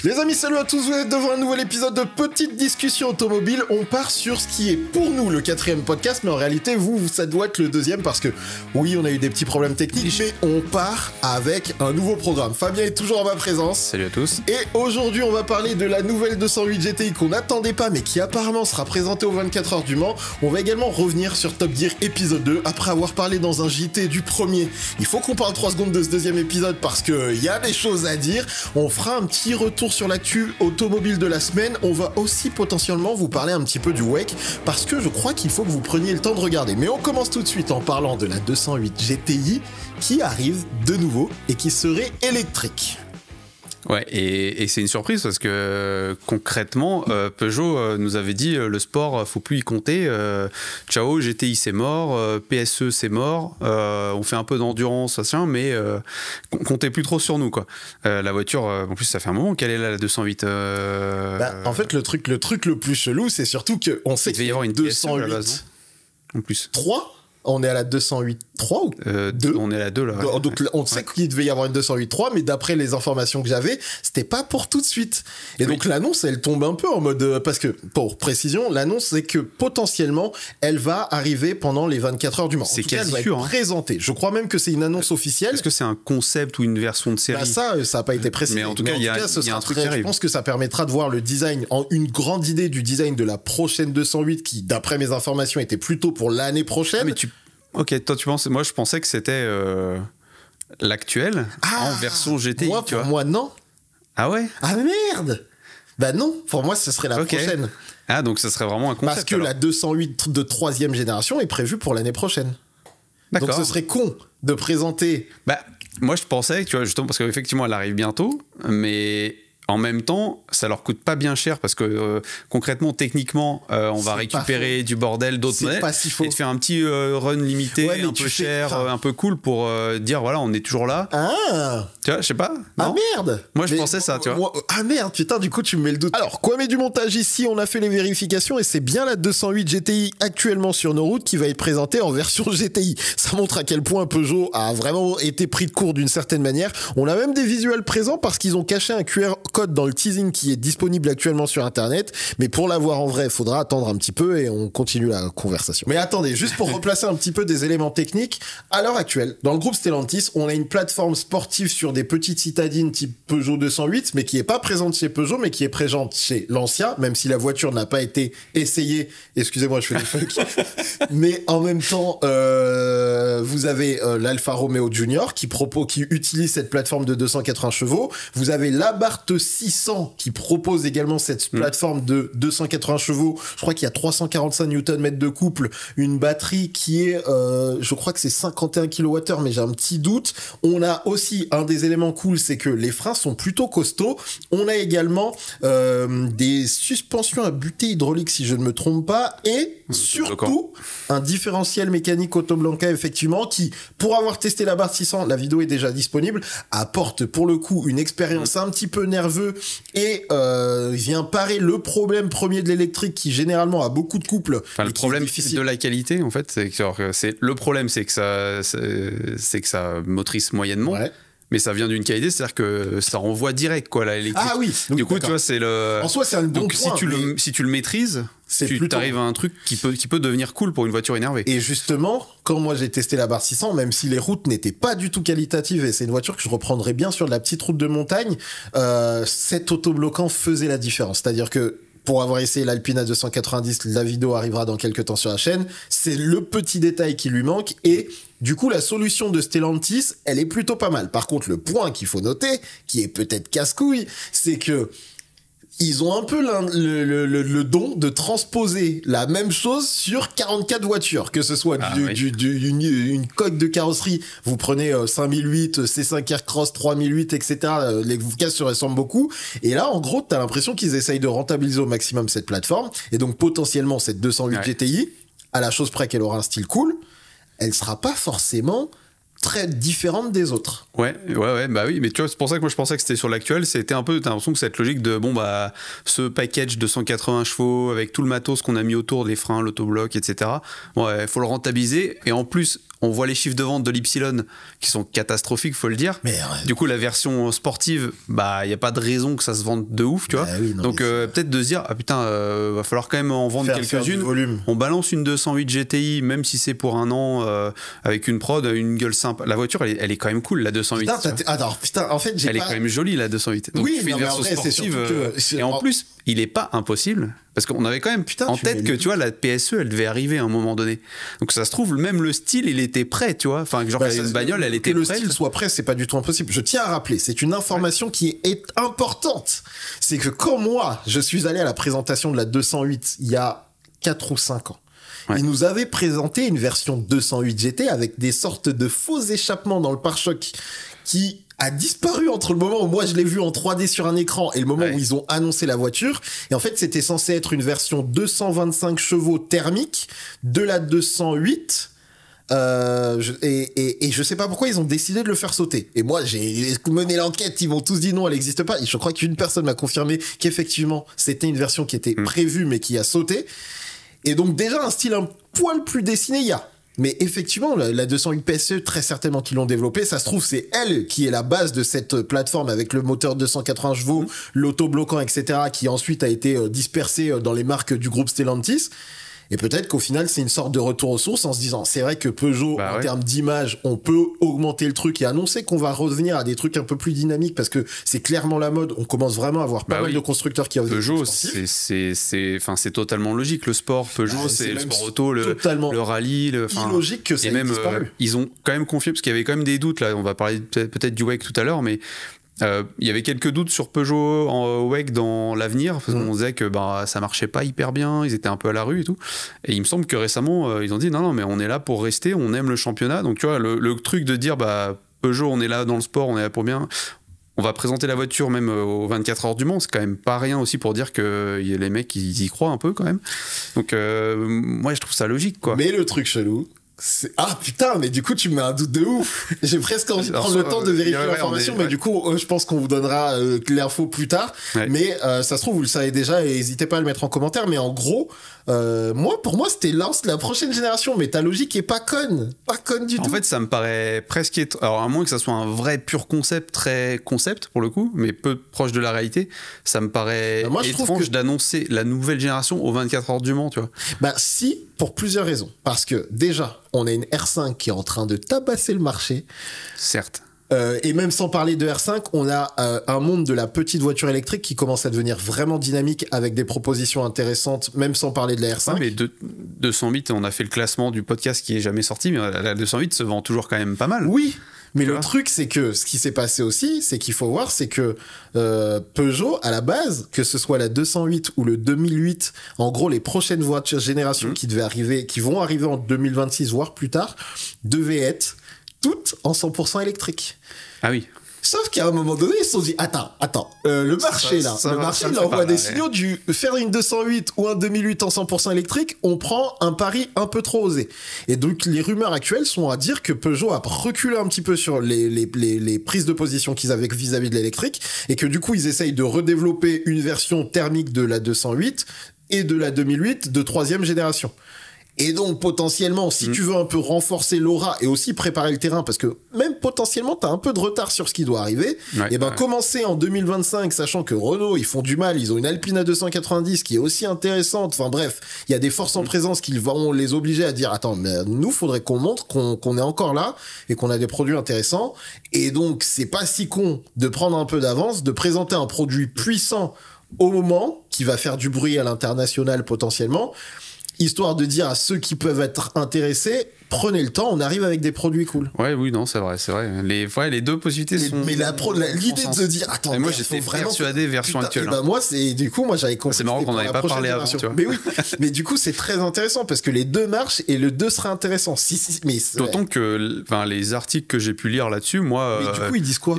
Les amis, salut à tous, vous êtes devant un nouvel épisode de Petite Discussion Automobile. On part sur ce qui est pour nous le 4e podcast, mais en réalité, vous, ça doit être le 2e parce que, oui, on a eu des petits problèmes techniques, mais on part avec un nouveau programme. Fabien est toujours en ma présence. Salut à tous. Et aujourd'hui, on va parler de la nouvelle 208 GTI qu'on n'attendait pas, mais qui apparemment sera présentée aux 24 heures du Mans. On va également revenir sur Top Gear épisode 2, après avoir parlé dans un JT du premier. Il faut qu'on parle 3 secondes de ce deuxième épisode parce qu'il y a des choses à dire. On fera un petit retour sur l'actu automobile de la semaine. On va aussi potentiellement vous parler un petit peu du WEC parce que je crois qu'il faut que vous preniez le temps de regarder. Mais on commence tout de suite en parlant de la 208 GTI qui arrive de nouveau et qui serait électrique. Ouais, et c'est une surprise parce que concrètement, Peugeot nous avait dit le sport, faut plus y compter. Ciao, GTI c'est mort, PSE c'est mort. On fait un peu d'endurance, ça tient, mais comptez plus trop sur nous, quoi. La voiture, en plus, ça fait un moment qu'elle est là, la 208. En fait, le truc le plus chelou, c'est surtout qu'on sait qu'il devait y avoir une 208 à la base, non en plus. 3. On est à la 208.3 ou 2 On est à la 2 là. Ouais. Donc on sait qu'il devait y avoir une 208.3, mais d'après les informations que j'avais, c'était pas pour tout de suite. Et donc l'annonce, elle tombe un peu en mode... parce que, pour précision, l'annonce, c'est que potentiellement, elle va arriver pendant les 24 heures du Mans. C'est quasi sûr. Elle va être présentée. Je crois même que c'est une annonce officielle. Est-ce que c'est un concept ou une version de série? Ça n'a pas été précisé. Mais en tout cas, il y a un truc qui arrive. Je pense que ça permettra de voir le design, une grande idée du design de la prochaine 208 qui, d'après mes informations, était plutôt pour l'année prochaine. Mais ok, toi tu penses... Moi je pensais que c'était l'actuel en version GTI. Moi non. Ah ouais? Ah merde! Bah non, pour moi ce serait la prochaine. Ah donc ça serait vraiment un concept. Parce que la 208 de 3e génération est prévue pour l'année prochaine. D'accord. Donc ce serait con de présenter... Moi je pensais, tu vois, justement parce qu'effectivement elle arrive bientôt, mais... En même temps, ça leur coûte pas bien cher parce que concrètement, techniquement, on va récupérer du bordel d'autres modèles et de faire un petit run limité, un peu cher, un peu cool pour dire voilà, on est toujours là. Ah, tu vois, je sais pas. Non, merde. Moi, je pensais ça, tu vois. Merde, putain, du coup, tu me mets le doute. Alors, quoi, mais du montage ici, on a fait les vérifications et c'est bien la 208 GTI actuellement sur nos routes qui va être présentée en version GTI. Ça montre à quel point Peugeot a vraiment été pris de court d'une certaine manière. On a même des visuels présents parce qu'ils ont caché un QR code dans le teasing qui est disponible actuellement sur internet, mais pour l'avoir en vrai, il faudra attendre un petit peu et on continue la conversation. Mais attendez, juste pour replacer un petit peu des éléments techniques, à l'heure actuelle, dans le groupe Stellantis, on a une plateforme sportive sur des petites citadines type Peugeot 208, mais qui est pas présente chez Peugeot, mais qui est présente chez Lancia, même si la voiture n'a pas été essayée. Excusez-moi, je fais des fucks. Mais en même temps, vous avez l'Alfa Romeo Junior qui utilise cette plateforme de 280 chevaux. Vous avez l'Abarth 600 qui propose également cette plateforme de 280 chevaux. Je crois qu'il y a 345 Nm de couple, une batterie qui est, je crois que c'est 51 kWh, mais j'ai un petit doute. On a aussi un des éléments cool, c'est que les freins sont plutôt costauds. On a également des suspensions à butée hydraulique, si je ne me trompe pas, et surtout un différentiel mécanique Auto Blanca, effectivement, qui, pour avoir testé la Abarth 600, la vidéo est déjà disponible, apporte pour le coup une expérience un petit peu nerveux et vient parer le problème premier de l'électrique qui généralement a beaucoup de couples. Enfin, le problème de la qualité, en fait, c'est le problème, c'est que ça motrice moyennement. Ouais. Mais ça vient d'une qualité, c'est-à-dire que ça renvoie direct, quoi, la électrique. Ah oui. Du coup, tu vois, c'est le... En soi, c'est un bon donc, point. Si tu le maîtrises, tu arrives à un truc qui peut devenir cool pour une voiture énervée. Et justement, quand moi j'ai testé la Abarth 600, même si les routes n'étaient pas du tout qualitatives, et c'est une voiture que je reprendrais bien sur de la petite route de montagne, cet autobloquant faisait la différence. C'est-à-dire que pour avoir essayé l'Alpina 290, la vidéo arrivera dans quelques temps sur la chaîne, c'est le petit détail qui lui manque, et du coup, la solution de Stellantis, elle est plutôt pas mal. Par contre, le point qu'il faut noter, qui est peut-être casse-couille, c'est que ils ont un peu le don de transposer la même chose sur 44 voitures, que ce soit une coque de carrosserie, vous prenez 5008, C5 Aircross 3008, etc. Les cases se ressemblent beaucoup. Et là, en gros, t'as l'impression qu'ils essayent de rentabiliser au maximum cette plateforme. Et donc, potentiellement, cette 208 GTI, à la chose près qu'elle aura un style cool, elle sera pas forcément très différente des autres. Ouais, bah oui, mais tu vois, c'est pour ça que moi je pensais que c'était sur l'actuel, c'était un peu, t'as l'impression que cette logique de, bon bah, ce package de 180 chevaux, avec tout le matos qu'on a mis autour, les freins, l'autobloc, etc., ouais, faut le rentabiliser, et en plus, on voit les chiffres de vente de l'Ypsilon qui sont catastrophiques, faut le dire. Mais du coup, la version sportive, bah, il n'y a pas de raison que ça se vende de ouf, tu vois. Oui, non, donc, peut-être de se dire, ah putain, va falloir quand même en vendre quelques-unes. On balance une 208 GTI, même si c'est pour un an, avec une prod, une gueule sympa. La voiture, elle est quand même cool, la 208. Putain, en fait, elle est quand même jolie, la 208. Donc, oui, tu fais une version sportive. Et en plus, il est pas impossible, parce qu'on avait quand même en tête que, tu vois, la PSE, elle devait arriver à un moment donné. Donc, ça se trouve, même le style, il était prêt, tu vois. Enfin, genre, une bagnole, elle était prête. Que le style soit prêt, c'est pas du tout impossible. Je tiens à rappeler, c'est une information qui est importante. C'est que quand moi, je suis allé à la présentation de la 208 il y a 4 ou 5 ans, il nous avait présenté une version 208 GT avec des sortes de faux échappements dans le pare-choc qui a disparu entre le moment où moi je l'ai vu en 3D sur un écran et le moment où ils ont annoncé la voiture. Et en fait, c'était censé être une version 225 chevaux thermique de la 208. Et je sais pas pourquoi ils ont décidé de le faire sauter. Et moi, j'ai mené l'enquête, ils m'ont tous dit non, elle n'existe pas. Et je crois qu'une personne m'a confirmé qu'effectivement, c'était une version qui était prévue mais qui a sauté. Et donc déjà, un style un poil plus dessiné, il y a. Mais effectivement, la 208 PSE, très certainement qu'ils l'ont développée. Ça se trouve, c'est elle qui est la base de cette plateforme avec le moteur 280 chevaux, l'autobloquant, etc., qui ensuite a été dispersé dans les marques du groupe Stellantis. Et peut-être qu'au final, c'est une sorte de retour aux sources en se disant, c'est vrai que Peugeot, en termes d'image, on peut augmenter le truc et annoncer qu'on va revenir à des trucs un peu plus dynamiques parce que c'est clairement la mode. On commence vraiment à avoir pas mal de constructeurs qui offrent Peugeot, c'est totalement logique. Le sport, Peugeot, c'est le sport auto, le rallye. Illogique que ça ait disparu. Ils ont quand même confié, parce qu'il y avait quand même des doutes, là, on va parler peut-être du WEC tout à l'heure, mais il y avait quelques doutes sur Peugeot en WEC dans l'avenir, parce qu'on disait que ça marchait pas hyper bien, ils étaient un peu à la rue et tout. Et il me semble que récemment, ils ont dit non, mais on est là pour rester, on aime le championnat. Donc tu vois, le truc de dire Peugeot, on est là dans le sport, on est là pour bien. On va présenter la voiture même aux 24 heures du Mans, c'est quand même pas rien aussi pour dire que les mecs, ils y croient un peu quand même. Donc moi, je trouve ça logique, quoi. Mais le truc chelou, ah putain, mais du coup tu me mets un doute de ouf. J'ai presque envie de prendre le temps de vérifier l'information, mais du coup je pense qu'on vous donnera l'info plus tard. Mais ça se trouve vous le savez déjà et n'hésitez pas à le mettre en commentaire. Mais en gros, pour moi c'était la prochaine génération, mais ta logique est pas conne du tout. En fait ça me paraît presque alors à moins que ça soit un vrai pur concept, très concept pour le coup, mais peu proche de la réalité, ça me paraît étrange d'annoncer la nouvelle génération aux 24 heures du Mans, tu vois. Si, pour plusieurs raisons. Parce que déjà on a une R5 qui est en train de tabasser le marché. Certes. Et même sans parler de R5, on a un monde de la petite voiture électrique qui commence à devenir vraiment dynamique avec des propositions intéressantes, même sans parler de la R5. Mais 208, on a fait le classement du podcast qui est jamais sorti, mais la 208 se vend toujours quand même pas mal. Oui, mais le truc, c'est que ce qui s'est passé aussi, c'est qu'il faut voir, c'est que Peugeot, à la base, que ce soit la 208 ou le 2008, en gros, les prochaines voitures générations qui vont arriver en 2026, voire plus tard, devaient être toutes en 100% électrique. Ah oui. Sauf qu'à un moment donné, ils se sont dit, attends, le marché il envoie des signaux du faire une 208 ou un 2008 en 100% électrique, on prend un pari un peu trop osé. Et donc, les rumeurs actuelles sont à dire que Peugeot a reculé un petit peu sur les prises de position qu'ils avaient vis-à-vis de l'électrique, et que du coup, ils essayent de redévelopper une version thermique de la 208 et de la 2008 de 3e génération. Et donc, potentiellement, si tu veux un peu renforcer l'aura et aussi préparer le terrain, parce que même potentiellement, t'as un peu de retard sur ce qui doit arriver, commencer en 2025, sachant que Renault, ils font du mal, ils ont une Alpine A290 qui est aussi intéressante, enfin bref, il y a des forces en présence qui vont les obliger à dire, attends, mais nous, faudrait qu'on montre qu'on est encore là et qu'on a des produits intéressants. Et donc, c'est pas si con de prendre un peu d'avance, de présenter un produit puissant au moment, qui va faire du bruit à l'international potentiellement, histoire de dire à ceux qui peuvent être intéressés, prenez le temps, on arrive avec des produits cool. Ouais, oui, non, c'est vrai. Les deux possibilités sont... Mais l'idée de se dire, attends, moi j'étais persuadé version actuelle. Moi, j'avais compris. C'est marrant qu'on n'avait pas parlé avant, tu vois. Mais oui, mais du coup, c'est très intéressant parce que les deux marchent et le 2 serait intéressant. D'autant que les articles que j'ai pu lire là-dessus, moi... Mais du coup, ils disent quoi?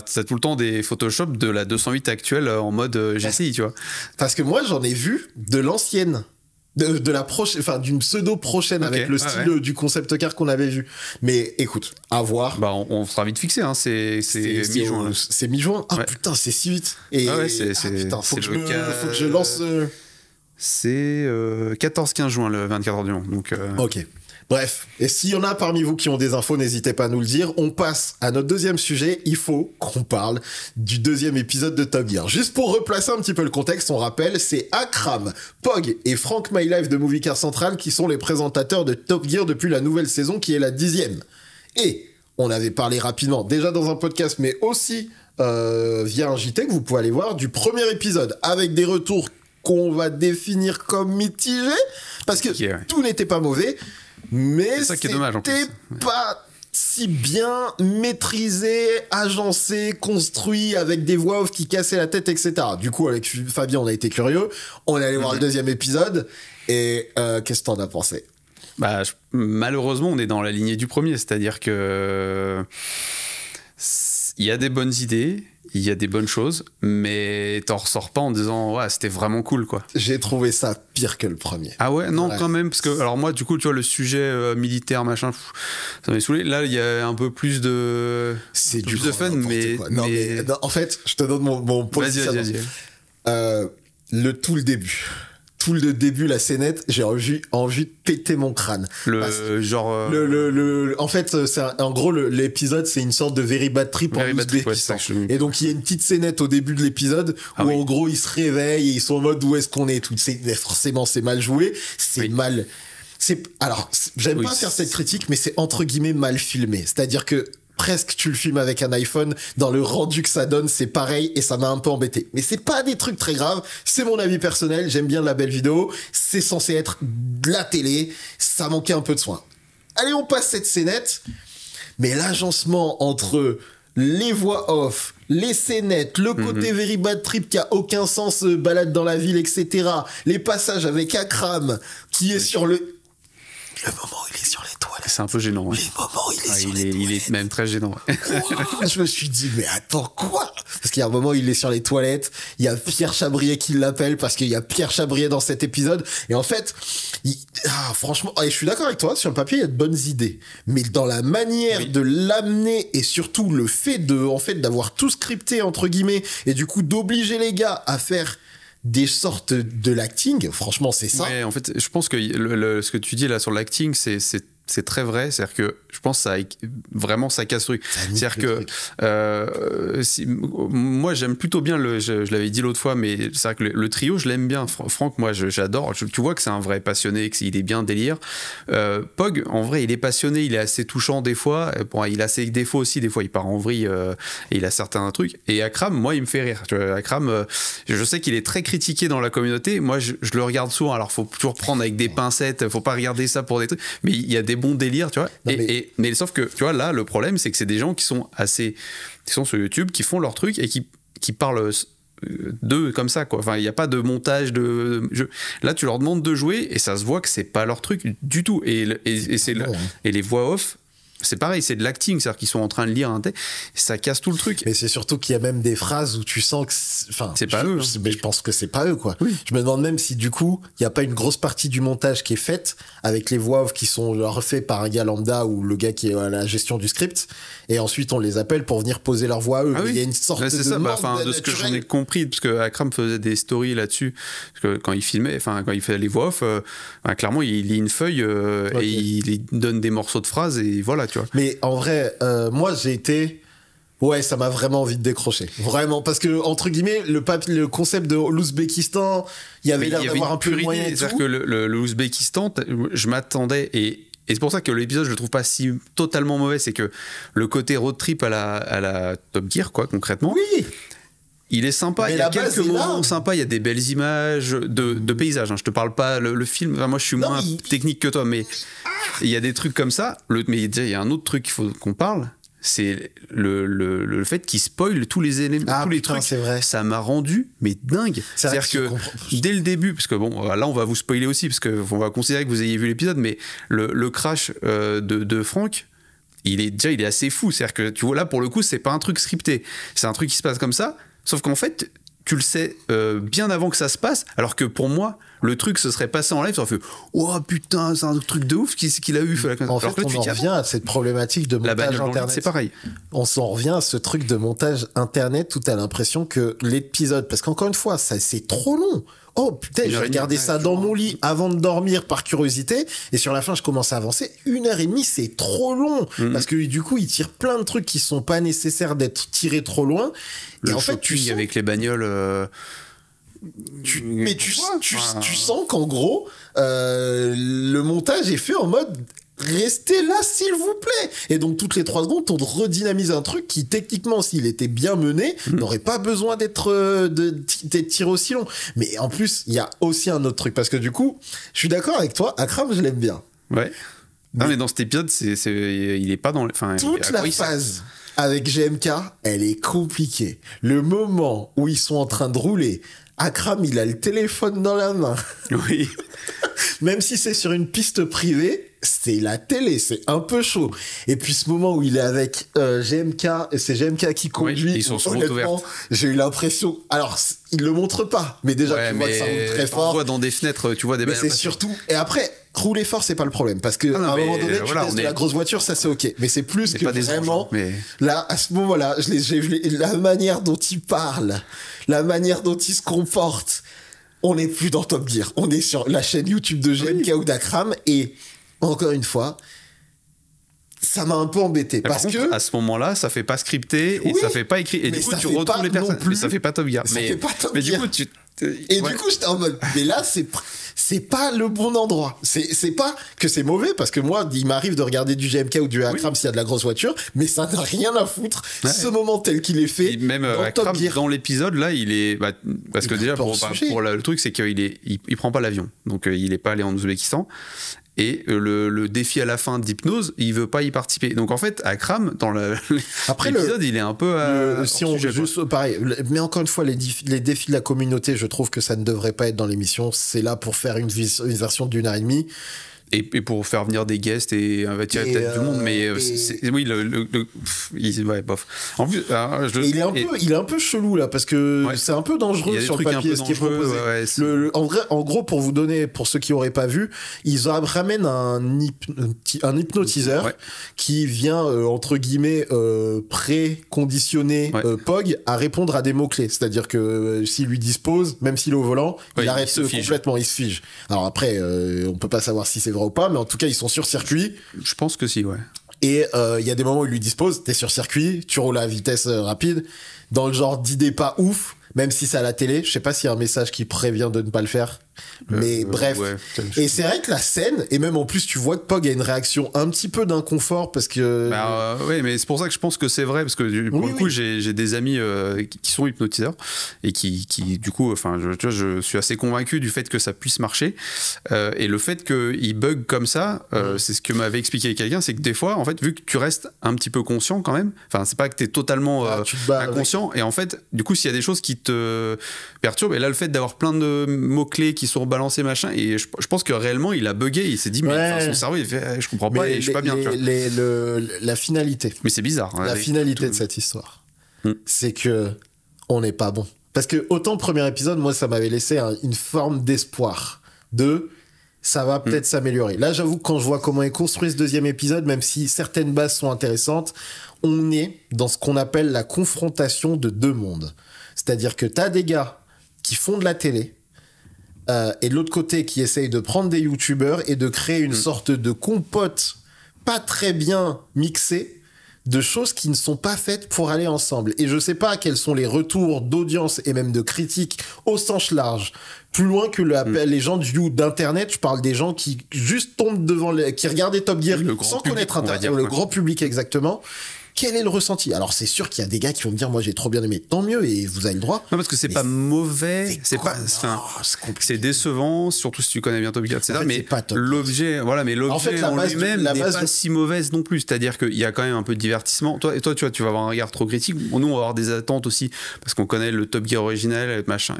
C'est tout le temps des Photoshop de la 208 actuelle en mode GCI, tu vois. Parce que moi, j'en ai vu de l'ancienne. de la prochaine, enfin d'une pseudo prochaine, okay, avec le style du concept car qu'on avait vu. Mais écoute, à voir. Bah on sera vite fixé, hein. C'est mi-juin. C'est mi-juin. Ah putain, c'est si vite. Et putain, faut que je lance. C'est 14-15 juin, le 24h du Mans. Donc. Ok. Bref, et s'il y en a parmi vous qui ont des infos, n'hésitez pas à nous le dire. On passe à notre deuxième sujet. Il faut qu'on parle du deuxième épisode de Top Gear. Juste pour replacer un petit peu le contexte, on rappelle, c'est Akram, Pog et Frank My Life de Movie Car Central qui sont les présentateurs de Top Gear depuis la nouvelle saison qui est la 10e. Et on avait parlé rapidement, déjà dans un podcast, mais aussi via un JT que vous pouvez aller voir, du premier épisode avec des retours qu'on va définir comme mitigés, parce que tout n'était pas mauvais. Mais c'était pas si bien maîtrisé, agencé, construit, avec des voix off qui cassaient la tête, etc. Du coup, avec Fabien, on a été curieux. On est allé voir le deuxième épisode. Et qu'est-ce que t'en as pensé ? Bah, malheureusement, on est dans la lignée du premier. C'est-à-dire que il y a des bonnes idées, il y a des bonnes choses, mais t'en ressors pas en disant ouais, c'était vraiment cool, quoi. J'ai trouvé ça pire que le premier. Ah ouais, non, quand même, parce que alors moi, du coup, tu vois, le sujet militaire, machin, ça m'a saoulé. Là, il y a un peu plus de, c'est du plus de fun, mais non, en fait, je te donne mon positionnement. Vas-y. Le début, la scénette, j'ai envie de péter mon crâne. En fait, en gros, l'épisode, c'est une sorte de Very Bad Trip en Ouzbékistan. Et donc, il y a une petite scénette au début de l'épisode où, en gros, ils se réveillent et ils sont en mode où est-ce qu'on est. Forcément, c'est mal joué. C'est mal. Alors, j'aime pas faire cette critique, mais c'est entre guillemets mal filmé. C'est-à-dire que presque tu le filmes avec un iPhone, dans le rendu que ça donne, c'est pareil et ça m'a un peu embêté. Mais c'est pas des trucs très graves, c'est mon avis personnel, j'aime bien la belle vidéo, c'est censé être de la télé, ça manquait un peu de soin. Allez, on passe cette scénette, mais l'agencement entre les voix off, les scénettes, le côté Very Bad Trip qui a aucun sens, balade dans la ville, etc., les passages avec Akram qui est sur le moment où il est sur les toilettes. C'est un peu gênant. Ouais. Le moment où il est sur les toilettes. Il est même très gênant. Je me suis dit, mais attends, quoi ? Parce qu'il y a un moment où il est sur les toilettes, il y a Pierre Chabrier qui l'appelle, parce qu'il y a Pierre Chabrier dans cet épisode. Et en fait, franchement, je suis d'accord avec toi, sur le papier, il y a de bonnes idées. Mais dans la manière de l'amener, et surtout le fait d'avoir tout scripté, entre guillemets, et du coup d'obliger les gars à faire des sortes de l'acting, franchement, c'est ça. Ouais, en fait, je pense que ce que tu dis là sur l'acting, c'est très vrai. C'est-à-dire que je pense que ça casse le truc. C'est-à-dire que moi, j'aime plutôt bien je l'avais dit l'autre fois, mais c'est vrai que le trio, je l'aime bien. Franck, moi, j'adore. Tu vois que c'est un vrai passionné, qu'il est bien délire. Pog, en vrai, il est passionné, il est assez touchant des fois. Bon, il a ses défauts aussi. Des fois, il part en vrille et il a certains trucs. Et Akram, moi, il me fait rire. Akram, je sais qu'il est très critiqué dans la communauté. Moi, je le regarde souvent. Alors, faut toujours prendre avec des pincettes. Faut pas regarder ça pour des trucs. Mais il y a des bons délires, tu vois. Non, mais sauf que, tu vois, là, le problème, c'est que c'est des gens qui sont sur YouTube, qui font leur truc et qui parlent d'eux comme ça, quoi. Enfin, il n'y a pas de montage de jeu. Là, tu leur demandes de jouer et ça se voit que c'est pas leur truc du tout. Et les voix off, c'est pareil, c'est de l'acting, c'est-à-dire qu'ils sont en train de lire un texte, ça casse tout le truc. Mais c'est surtout qu'il y a même des phrases où tu sens que c'est pas eux. Mais je pense que c'est pas eux, quoi. Oui. Je me demande même si du coup, il y a pas une grosse partie du montage qui est faite avec les voix off qui sont refaits par un gars lambda ou le gars qui est à la gestion du script, et ensuite on les appelle pour venir poser leur voix à eux. Il y a une sorte de ce que j'en ai compris, parce que Akram faisait des stories là-dessus, parce que quand il filmait, quand il fait les voix off, clairement il lit une feuille et il donne des morceaux de phrases et voilà. Tu vois. Mais en vrai, moi j'ai été... Ouais, ça m'a vraiment envie de décrocher. Vraiment, parce que, entre guillemets, le concept de l'Ouzbékistan, il y avait l'air d'avoir un peu de moyen et tout. C'est-à-dire que l'Ouzbékistan, je m'attendais, et c'est pour ça que l'épisode, je le trouve pas si totalement mauvais, c'est que le côté road trip à la Top Gear, quoi, concrètement. Oui. Il est sympa, mais il y a quelques moments sympas, il y a des belles images de paysages. Hein. Je te parle pas le film, enfin, moi je suis moins technique que toi, mais il y a des trucs comme ça. Mais il y a un autre truc qu'il faut qu'on parle, c'est le fait qu'il spoil tous les éléments, tous les trucs. C'est vrai. Ça m'a rendu mais dingue. C'est-à-dire que dès le début, parce que bon, là on va vous spoiler aussi, parce que on va considérer que vous ayez vu l'épisode, mais le crash de Franck. Il est assez fou. C'est-à-dire que tu vois là pour le coup, c'est pas un truc scripté, c'est un truc qui se passe comme ça. Sauf qu'en fait, tu le sais bien avant que ça se passe, alors que pour moi, le truc se serait passé en live, ça aurait fait oh putain, c'est un truc de ouf qu'il a eu. En fait, on en revient à cette problématique de montage internet. C'est pareil. On s'en revient à ce truc de montage internet où t'as l'impression que l'épisode, parce qu'encore une fois, ça c'est trop long. Oh putain, j'ai regardé ça dans mon lit avant de dormir par curiosité, et sur la fin je commence à avancer. 1h30, c'est trop long, parce que du coup il tire plein de trucs qui sont pas nécessaires d'être tirés trop loin. Et en fait, tu sens... avec les bagnoles. Tu sens qu'en gros, le montage est fait en mode restez là s'il vous plaît. Et donc toutes les 3 secondes, on redynamise un truc qui techniquement, s'il était bien mené, n'aurait pas besoin d'être tiré aussi long. Mais en plus, il y a aussi un autre truc, parce que du coup, je suis d'accord avec toi, Akram, je l'aime bien. Ouais. Non mais dans cet épisode, il est pas dans... Toute la phase avec GMK, elle est compliquée. Le moment où ils sont en train de rouler, Akram, il a le téléphone dans la main. Oui. Même si c'est sur une piste privée, c'est la télé, c'est un peu chaud. Et puis ce moment où il est avec GMK, et c'est GMK qui conduit, ils sont honnêtement, j'ai eu l'impression... Alors, il le montre pas, mais déjà, tu vois que ça roule très fort. On voit dans des fenêtres, tu vois des... Mais c'est surtout... Et après, rouler fort, c'est pas le problème. Parce qu'à un moment donné, tu testes de la grosse voiture, ça c'est ok. Mais c'est plus que vraiment... Là, à ce moment-là, la manière dont il parle, la manière dont il se comporte, on n'est plus dans Top Gear. On est sur la chaîne YouTube de GMK ou d'Akram, et encore une fois, ça m'a un peu embêté. Parce que à ce moment-là, ça fait pas scripté et ça fait pas écrit. Et du coup, tu retrouves les personnes. Mais ça fait pas Top Gear. Mais du coup, du coup, j'étais en mode, mais là, c'est pas le bon endroit. C'est pas que c'est mauvais, parce que moi, il m'arrive de regarder du GMK ou du Akram s'il y a de la grosse voiture, mais ça n'a rien à foutre. Ce moment tel qu'il est fait. Et même Akram, dans l'épisode, là, il est. Parce que déjà, pour le truc, c'est qu'il prend pas l'avion. Donc, il est pas allé en Ouzbékistan. Et le défi à la fin d'Hypnose, il veut pas y participer. Donc en fait, Akram, dans l'épisode, il est un peu... si on veut juste... Pareil, mais encore une fois, les défis de la communauté, je trouve que ça ne devrait pas être dans l'émission. C'est là pour faire une version d'1h30. Et pour faire venir des guests et attirer peut-être du monde, mais oui, ouais, bof. En plus, il est un peu chelou là, parce que c'est un peu dangereux sur le papier ce qui est proposé. En gros, pour vous donner, pour ceux qui n'auraient pas vu, ils ramènent un hypnotiseur qui vient entre guillemets préconditionner Pog à répondre à des mots clés. C'est-à-dire que s'il lui dispose, même s'il est au volant, il arrête complètement, il se fige. Alors après, on peut pas savoir si c'est vrai ou pas, mais en tout cas ils sont sur circuit. Je pense que si, ouais. Et il y a des moments où il lui dispose, t'es sur circuit, tu roules à vitesse rapide, dans le genre d'idée pas ouf, même si c'est à la télé. Je sais pas s'il y a un message qui prévient de ne pas le faire, mais bref. Ouais, et c'est vrai que la scène, et même en plus tu vois que Pog a une réaction un petit peu d'inconfort, parce que... oui, mais c'est pour ça que je pense que c'est vrai, parce que pour le coup j'ai des amis qui sont hypnotiseurs, et qui du coup, enfin, je suis assez convaincu du fait que ça puisse marcher, et le fait qu'il bug comme ça, c'est ce que m'avait expliqué quelqu'un, c'est que des fois, en fait, vu que tu restes un petit peu conscient quand même, enfin, c'est pas que t'es totalement inconscient, et en fait, du coup, s'il y a des choses qui te perturbent, et là, le fait d'avoir plein de mots-clés qui sont balancés, machin, et je pense que réellement, il a bugué, il s'est dit, mais son cerveau, il fait, je comprends pas, et je suis pas bien. La finalité. Mais c'est bizarre. La finalité de cette histoire, c'est que on n'est pas bon. Parce que autant le premier épisode, moi, ça m'avait laissé une forme d'espoir de ça va peut-être s'améliorer. Là, j'avoue que quand je vois comment est construit ce deuxième épisode, même si certaines bases sont intéressantes, on est dans ce qu'on appelle la confrontation de deux mondes. C'est-à-dire que t'as des gars qui font de la télé, et de l'autre côté qui essayent de prendre des youtubeurs et de créer une sorte de compote pas très bien mixée de choses qui ne sont pas faites pour aller ensemble. Et je sais pas quels sont les retours d'audience et même de critiques au sens large. Plus loin que les gens d'internet, je parle des gens qui juste tombent devant qui regardaient Top Gear sans connaître internet, le grand public exactement. Quel est le ressenti? Alors c'est sûr qu'il y a des gars qui vont me dire moi j'ai trop bien aimé, tant mieux, et vous avez le droit. Non, parce que c'est pas mauvais, c'est décevant, surtout si tu connais bien Top Gear, etc. Mais l'objet, l'objet en lui-même n'est pas si mauvaise non plus. C'est-à-dire qu'il y a quand même un peu de divertissement. Toi, tu vois, tu vas avoir un regard trop critique. Nous, on va avoir des attentes aussi parce qu'on connaît le Top Gear original, machin.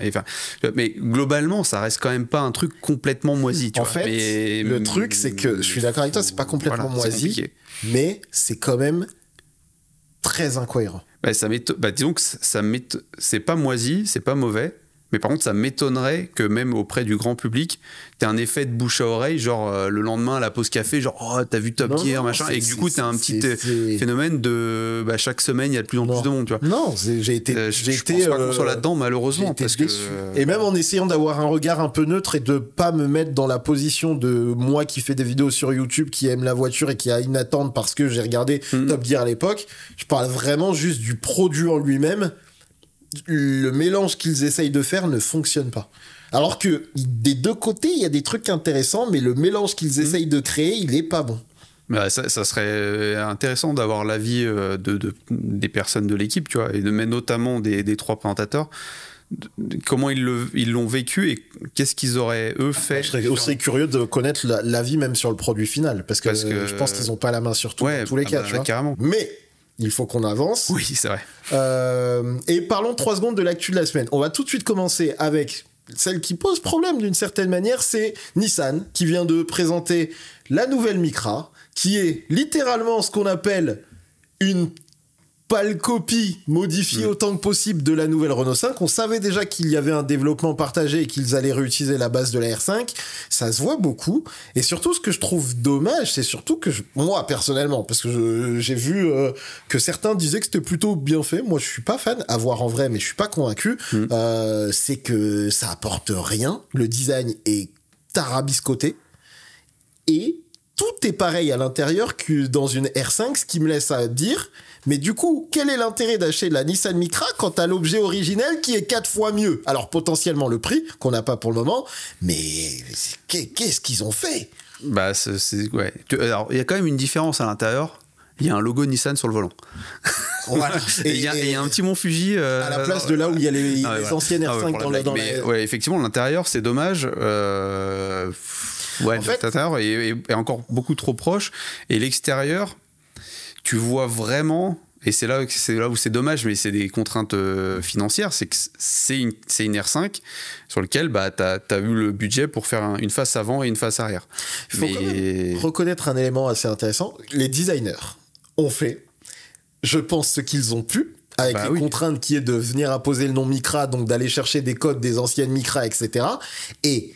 Mais globalement, ça reste quand même pas un truc complètement moisi. En fait, le truc, c'est que je suis d'accord avec toi, c'est pas complètement moisi, mais c'est quand même très incohérent. Bah, disons que c'est pas moisi, c'est pas mauvais. Mais par contre, ça m'étonnerait que même auprès du grand public, t'aies un effet de bouche à oreille, genre le lendemain à la pause café, genre oh t'as vu Top Gear, machin, et que du coup t'as un petit phénomène de chaque semaine il y a de plus en plus de monde, tu vois. Non, j'ai été je pense pas qu'on soit là-dedans malheureusement parce que et même en essayant d'avoir un regard un peu neutre et de pas me mettre dans la position de moi qui fais des vidéos sur YouTube, qui aime la voiture et qui a une attente parce que j'ai regardé Top Gear à l'époque, je parle vraiment juste du produit en lui-même. Le mélange qu'ils essayent de faire ne fonctionne pas. Alors que des deux côtés, il y a des trucs intéressants, mais le mélange qu'ils essayent de créer, il est pas bon. Bah, ça serait intéressant d'avoir l'avis des personnes de l'équipe, tu vois, et mais notamment des trois présentateurs. Comment ils l'ont vécu et qu'est-ce qu'ils auraient eux fait. Je serais aussi curieux de connaître l'avis même sur le produit final, parce que je pense qu'ils n'ont pas la main sur tout dans tous les cas. Tu vois. Carrément. Mais il faut qu'on avance. Oui, c'est vrai. Et parlons 3 secondes de l'actu de la semaine. On va tout de suite commencer avec celle qui pose problème d'une certaine manière, c'est Nissan qui vient de présenter la nouvelle Micra, qui est littéralement ce qu'on appelle une pâle copie modifiée autant que possible de la nouvelle Renault 5. On savait déjà qu'il y avait un développement partagé et qu'ils allaient réutiliser la base de la R5. Ça se voit beaucoup. Et surtout, ce que je trouve dommage, c'est surtout que moi, personnellement, parce que j'ai vu que certains disaient que c'était plutôt bien fait. Moi, je suis pas fan, à voir en vrai, mais je suis pas convaincu. C'est que ça apporte rien. Le design est tarabiscoté. Et tout est pareil à l'intérieur que dans une R5, ce qui me laisse à dire... Mais du coup, quel est l'intérêt d'acheter la Nissan Micra quant à l'objet originel qui est 4 fois mieux? Alors potentiellement le prix, qu'on n'a pas pour le moment, mais qu'est-ce qu'ils ont fait? Bah, ouais. Alors, il y a quand même une différence à l'intérieur. Il y a un logo Nissan sur le volant. Voilà. Et il y a un petit Mont Fuji... à la place de là où il y a les anciennes R5 dans la... Ouais, effectivement, l'intérieur, c'est dommage. Ouais, en fait, l'intérieur est encore beaucoup trop proche. Et l'extérieur... Tu vois vraiment, et c'est là où c'est dommage, mais c'est des contraintes financières, c'est que c'est une R5 sur laquelle bah, tu as eu le budget pour faire une face avant et une face arrière. Il faut quand même reconnaître un élément assez intéressant. Les designers ont fait, je pense, ce qu'ils ont pu, avec les contraintes qui est de venir apposer le nom Micra, donc d'aller chercher des codes des anciennes Micra, etc. Et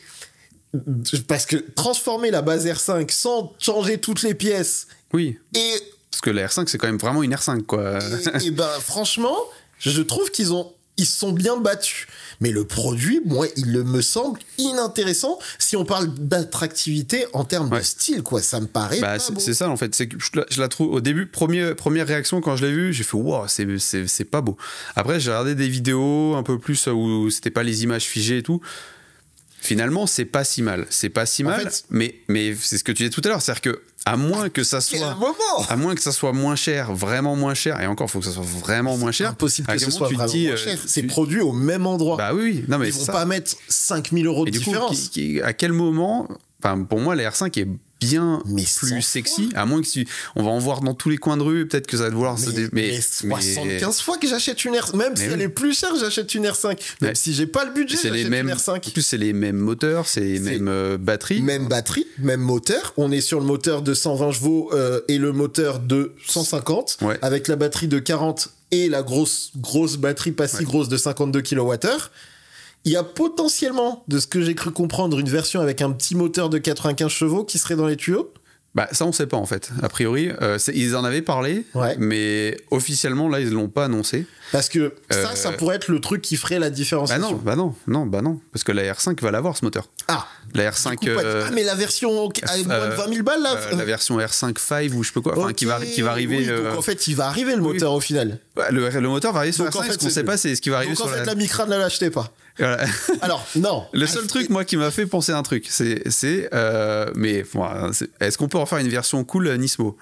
parce que transformer la base R5 sans changer toutes les pièces... Oui. Et... Parce que la R5, c'est quand même vraiment une R5, quoi. Et ben, franchement, je trouve qu'ils se sont bien battus. Mais le produit, moi, il me semble inintéressant si on parle d'attractivité en termes de style, quoi. Ça me paraît pas beau. C'est ça, en fait. C'est que je la trouve, au début, première réaction, quand je l'ai vue, j'ai fait, wow, c'est pas beau. Après, j'ai regardé des vidéos un peu plus où c'était pas les images figées et tout. Finalement, c'est pas si mal. C'est pas si mal, mais c'est ce que tu disais tout à l'heure. C'est-à-dire que, à moins que ça soit moins cher, vraiment moins cher, et encore, il faut que ça soit vraiment moins cher. Impossible que ce soit vraiment moins cher. C'est produit au même endroit. Bah oui, non, mais ils vont pas mettre 5 000 € de différence. À quel moment, pour moi, la R5 est bien plus sexy, à moins que on va en voir dans tous les coins de rue, peut-être que ça va devoir mais 75 fois que j'achète une R5, même si elle est plus chère, j'achète une R5. Même si j'ai pas le budget, j'achète une R5. En plus, c'est les mêmes moteurs, c'est les mêmes batteries. Même batterie, même moteur. On est sur le moteur de 120 chevaux et le moteur de 150, avec la batterie de 40 et la grosse batterie pas si grosse de 52 kWh. Il y a potentiellement, de ce que j'ai cru comprendre, une version avec un petit moteur de 95 chevaux qui serait dans les tuyaux. Bah ça on sait pas en fait. A priori, ils en avaient parlé, mais officiellement là ils l'ont pas annoncé. Parce que ça pourrait être le truc qui ferait la différenciation. Bah non, parce que la R5 va l'avoir ce moteur. Ah. La R5. Mais la version avec moins de 20 000 balles là. La version R5 5 ou je sais pas quoi, qui va arriver. Oui, donc en fait il va arriver le moteur au final. Le moteur va arriver sur la R5. Ce qu'on sait pas c'est ce qui va arriver sur la. Donc en fait la Micra ne l'achetez pas. Voilà. Alors non. Le seul truc moi qui m'a fait penser à un truc, mais bon, est-ce qu'on peut en faire une version cool Nismo?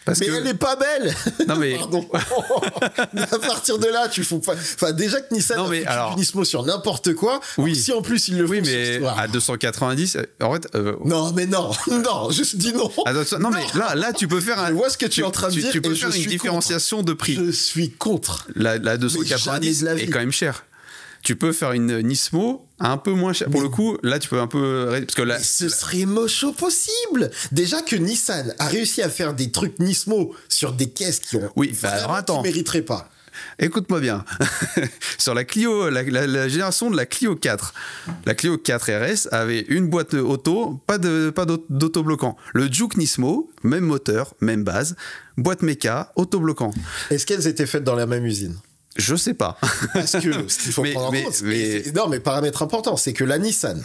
Mais elle est pas belle. Non mais pardon. À partir de là, tu fous pas. Enfin déjà que Nissan a fait Nismo sur n'importe quoi. Oui. Si en plus ils le font. Oui mais à 290, en fait. Non mais non, je dis non. Non mais là tu peux faire. Je vois ce que tu es en train de dire. Tu peux faire une différenciation de prix. Je suis contre. La 290 est quand même chère. Tu peux faire une Nismo un peu moins cher. Pour le coup, là, tu peux un peu... Parce que là, ce serait moche au possible. Déjà que Nissan a réussi à faire des trucs Nismo sur des caisses qui ont... Oui, alors attends. Qui mériteraient pas. Écoute-moi bien. Sur la Clio, la génération de la Clio 4, la Clio 4 RS avait une boîte auto, pas d'autobloquant. Le Juke Nismo, même moteur, même base, boîte méca, autobloquant. Est-ce qu'elles étaient faites dans la même usine? Je sais pas. Parce que ce qu'il faut prendre en compte, non, mais paramètre important, c'est que la Nissan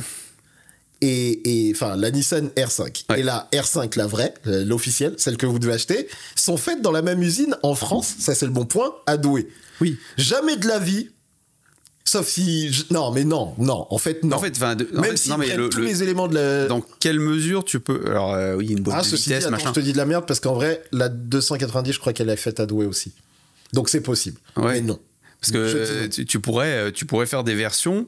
enfin la Nissan R5 et la R5, la vraie, l'officielle, celle que vous devez acheter, sont faites dans la même usine en France, ça c'est le bon point, à Douai. Oui. Jamais de la vie, sauf si... Non, en fait, non. En fait, même s'ils prennent tous les éléments de la... Dans quelle mesure tu peux... Alors, oui, une boîte de vitesse, machin. Je te dis de la merde, parce qu'en vrai, la 290, je crois qu'elle est faite à Douai aussi. Donc c'est possible. Ouais. Mais non. Parce que tu pourrais faire des versions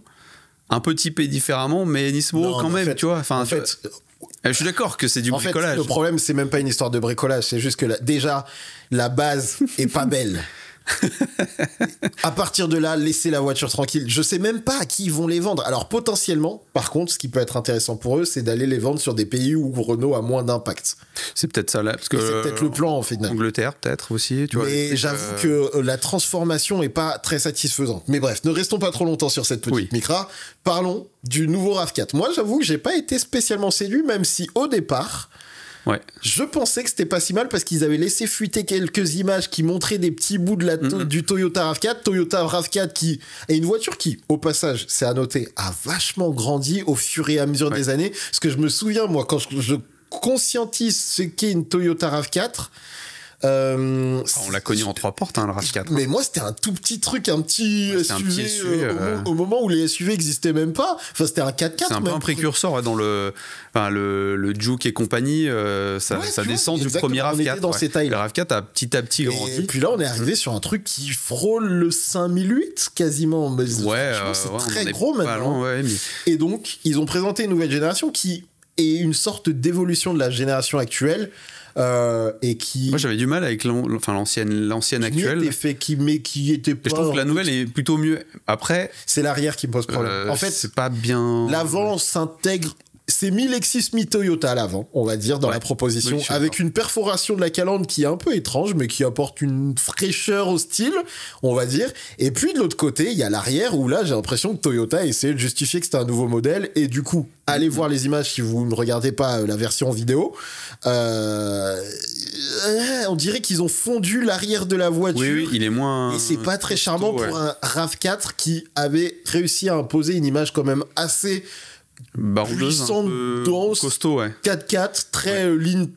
un peu typées différemment, mais Nismo quand même, tu vois. Enfin, en fait, je suis d'accord que c'est du bricolage. Fait, le problème, c'est même pas une histoire de bricolage, c'est juste que déjà, la base est pas belle. À partir de là, laissez la voiture tranquille. Je sais même pas à qui ils vont les vendre. Alors potentiellement, par contre, ce qui peut être intéressant pour eux, c'est d'aller les vendre sur des pays où Renault a moins d'impact. C'est peut-être ça là, parce que c'est peut-être le plan en fait. Angleterre peut-être aussi, tu vois. Mais j'avoue que la transformation est pas très satisfaisante. Mais bref, ne restons pas trop longtemps sur cette petite Micra. Parlons du nouveau RAV4. Moi, j'avoue que j'ai pas été spécialement séduit, même si au départ. Ouais. Je pensais que c'était pas si mal parce qu'ils avaient laissé fuiter quelques images qui montraient des petits bouts de du Toyota RAV4. Toyota RAV4 qui est une voiture qui, au passage, c'est à noter, a vachement grandi au fur et à mesure des années. Parce que je me souviens, moi, quand je conscientise ce qu'est une Toyota RAV4, on l'a connu en 3 portes, hein, le RAV4. Mais moi, c'était un tout petit truc, un petit SUV, au moment où les SUV n'existaient même pas. Enfin, c'était un 4x4. C'est un peu un précurseur dans le Juke et compagnie. Ça descend du premier RAV4. Dans ces tailles. Le RAV4 a petit à petit grandi. Et puis là, on est arrivé sur un truc qui frôle le 5008 quasiment. Mais c'est très gros maintenant. Et donc, ils ont présenté une nouvelle génération qui est une sorte d'évolution de la génération actuelle. Et qui... Moi j'avais du mal avec l'ancienne actuelle. Qui était pas... Je trouve que la nouvelle est plutôt mieux. Après, c'est l'arrière qui me pose problème. En fait, c'est pas bien. L'avant s'intègre. C'est mi-Lexus, mi-Toyota à l'avant, on va dire, dans la proposition, avec une perforation de la calandre qui est un peu étrange, mais qui apporte une fraîcheur au style, on va dire. Et puis de l'autre côté, il y a l'arrière, où là, j'ai l'impression que Toyota a essayé de justifier que c'était un nouveau modèle, et du coup, allez voir les images si vous ne regardez pas la version vidéo. On dirait qu'ils ont fondu l'arrière de la voiture. Oui, il est moins... Et c'est pas très charmant pour un RAV4 qui avait réussi à imposer une image quand même assez... puissante, dense, costaud, 4x4, très ligne,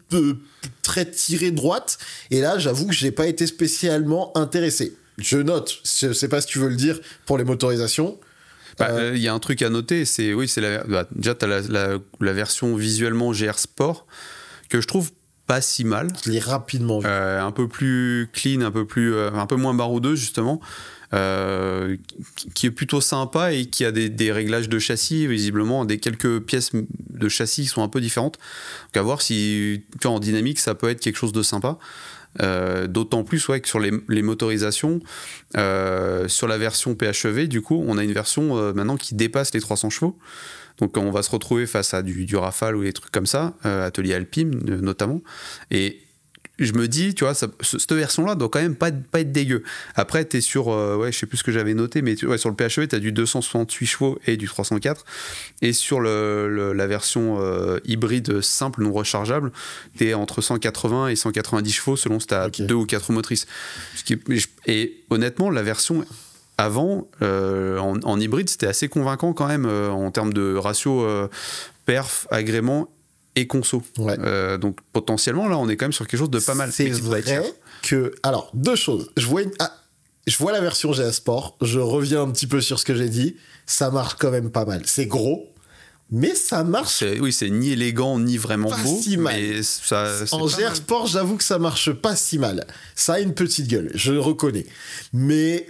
très tirée droite. Et là, j'avoue que j'ai pas été spécialement intéressé. Je note, je sais pas si tu veux le dire pour les motorisations. Il y a un truc à noter, c'est déjà t'as la version visuellement GR Sport que je trouve pas si mal. Je l'ai rapidement vu. Un peu plus clean, un peu moins baroudeuse justement. Qui est plutôt sympa et qui a des réglages de châssis, visiblement quelques pièces de châssis qui sont un peu différentes. Donc à voir si tu vois, en dynamique ça peut être quelque chose de sympa. D'autant plus que sur les motorisations, sur la version PHEV, du coup, on a une version maintenant qui dépasse les 300 chevaux. Donc on va se retrouver face à du Rafale ou des trucs comme ça, atelier Alpine notamment. Et je me dis, tu vois, cette version-là doit quand même pas être dégueu. Après, t'es sur, je sais plus ce que j'avais noté, mais sur le PHEV, t'as du 268 chevaux et du 304. Et sur la version hybride simple, non rechargeable, t'es entre 180 et 190 chevaux selon si t'as 2 ou 4 motrices. Et honnêtement, la version avant, en hybride, c'était assez convaincant quand même en termes de ratio perf, agrément et conso. Donc potentiellement là on est quand même sur quelque chose de pas mal. C'est vrai que... Alors, 2 choses. Je vois la version GS Sport, je reviens un petit peu sur ce que j'ai dit, ça marche quand même pas mal. C'est gros, mais ça marche. C'est ni élégant ni vraiment pas beau. Si mal. Mais en GR Sport, j'avoue que ça marche pas si mal. Ça a une petite gueule, je le reconnais. Mais...